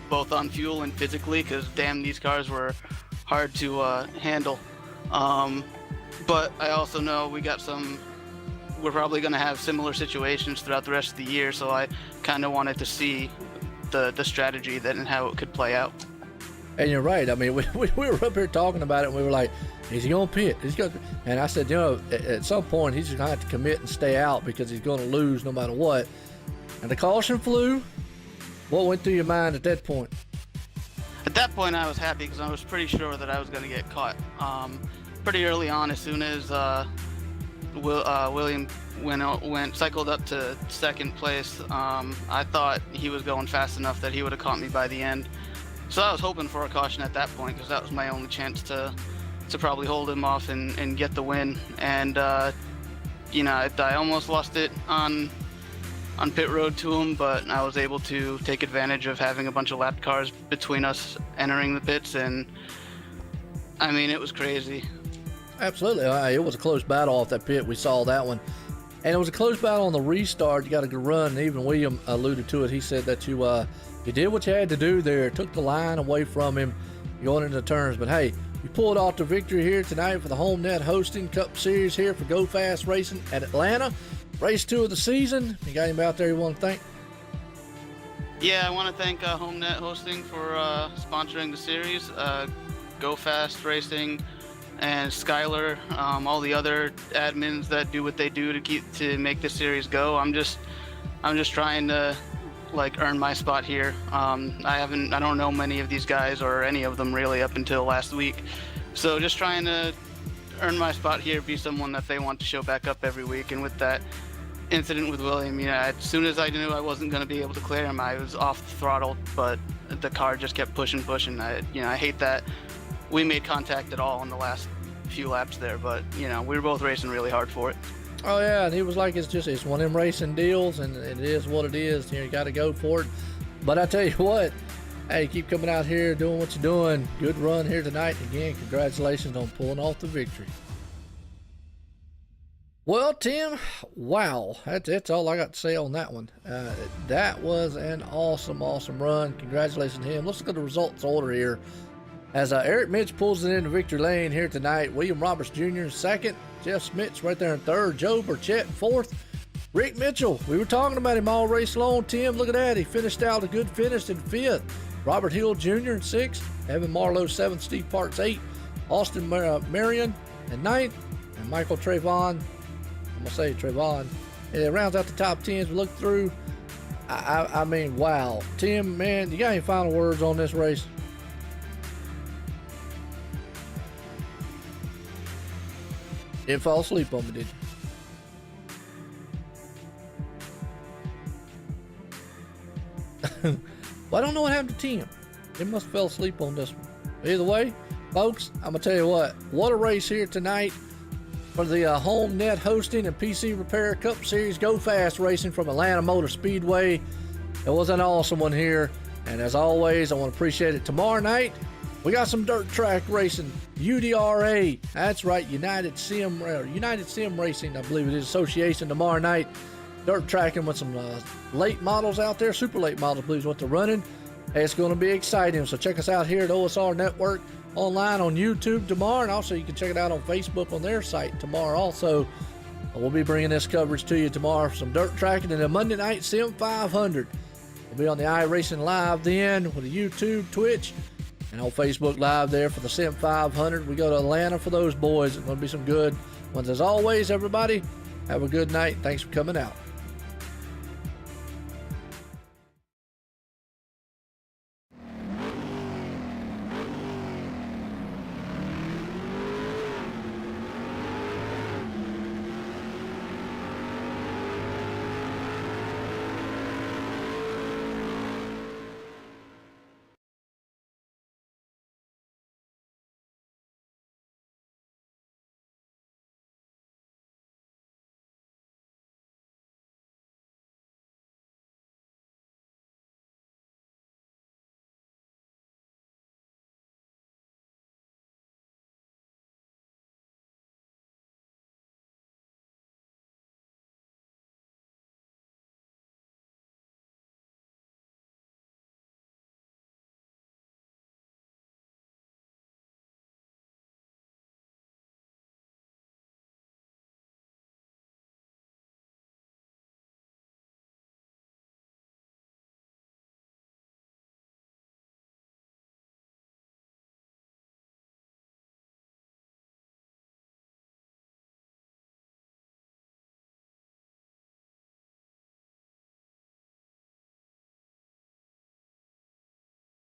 both on fuel and physically, because damn, these cars were hard to handle. But I also know we're probably going to have similar situations throughout the rest of the year, so I kind of wanted to see the strategy and how it could play out. And you're right. I mean, we were up here talking about it, and we were like, is he going to pit? And I said, at some point, he's going to have to commit and stay out because he's going to lose no matter what. And the caution flew. What went through your mind at that point? At that point, I was happy because I was pretty sure that I was going to get caught. Pretty early on, as soon as William cycled up to second place, I thought he was going fast enough that he would have caught me by the end. So I was hoping for a caution at that point because that was my only chance to probably hold him off and get the win. And I almost lost it on pit road to him, but I was able to take advantage of having a bunch of lap cars between us entering the pits, and I mean, it was crazy. Absolutely. It was a close battle off that pit. We saw that one. And it was a close battle on the restart. You got a good run. And even William alluded to it. He said that you did what you had to do there. Took the line away from him going into the turns. But hey, you pulled off the victory here tonight for the Home Net Hosting Cup Series here for Go Fast Racing at Atlanta. Race 2 of the season. You got anybody out there you want to thank? Yeah, I want to thank Home Net Hosting for sponsoring the series. Go Fast Racing and Skylar, all the other admins that do what they do to make this series go. I'm just trying to earn my spot here. I don't know many of these guys or any of them really up until last week, so just trying to earn my spot here, be someone that they want to show back up every week. And with that incident with William, as soon as I knew I wasn't going to be able to clear him, I was off the throttle, but the car just kept pushing. I hate that we made contact at all in the last few laps there, but we were both racing really hard for it. Oh yeah, and he was like, it's one of them racing deals, and it is what it is. You got to go for it. But I tell you what, hey, keep coming out here doing what you're doing. Good run here tonight. Again, congratulations on pulling off the victory. Well, Tim, wow, that's all I got to say on that one. That was an awesome run. Congratulations to him. Let's look at the results order here. As Eric Mitch pulls it into victory lane here tonight, William Roberts Jr. in second, Jeff Smits right there in third, Joe Burchett in fourth, Rick Mitchell, we were talking about him all race long. Tim, look at that, he finished out a good finish in fifth, Robert Hill Jr. in sixth, Evan Marlowe seventh, Steve Parks eighth, Austin Marion in ninth, and Michael Trayvon, I'm going to say Trayvon, it rounds out the top 10s we look through. I mean, wow. Tim, man, you got any final words on this race? Didn't fall asleep on me, did you? Well, I don't know what happened to Tim. He must have fell asleep on this one. Either way, folks, I'm going to tell you what a race here tonight for the Home Net Hosting and PC Repair Cup Series Go Fast Racing from Atlanta Motor Speedway. It was an awesome one here. And as always, I want to appreciate it. Tomorrow night, we got some dirt track racing, UDRA. That's right, United Sim Racing, I believe it is, association tomorrow night. Dirt tracking with some late models out there, super late models, I believe is what they're running. Hey, it's going to be exciting. So check us out here at OSR Network, online on YouTube tomorrow, and also you can check it out on Facebook on their site tomorrow also. We'll be bringing this coverage to you tomorrow for some dirt tracking, and then Monday night, Sim500. We'll be on the iRacing Live then with the YouTube, Twitch, and on Facebook Live there for the Sim500. We go to Atlanta for those boys. It's going to be some good ones. As always, everybody, have a good night. Thanks for coming out.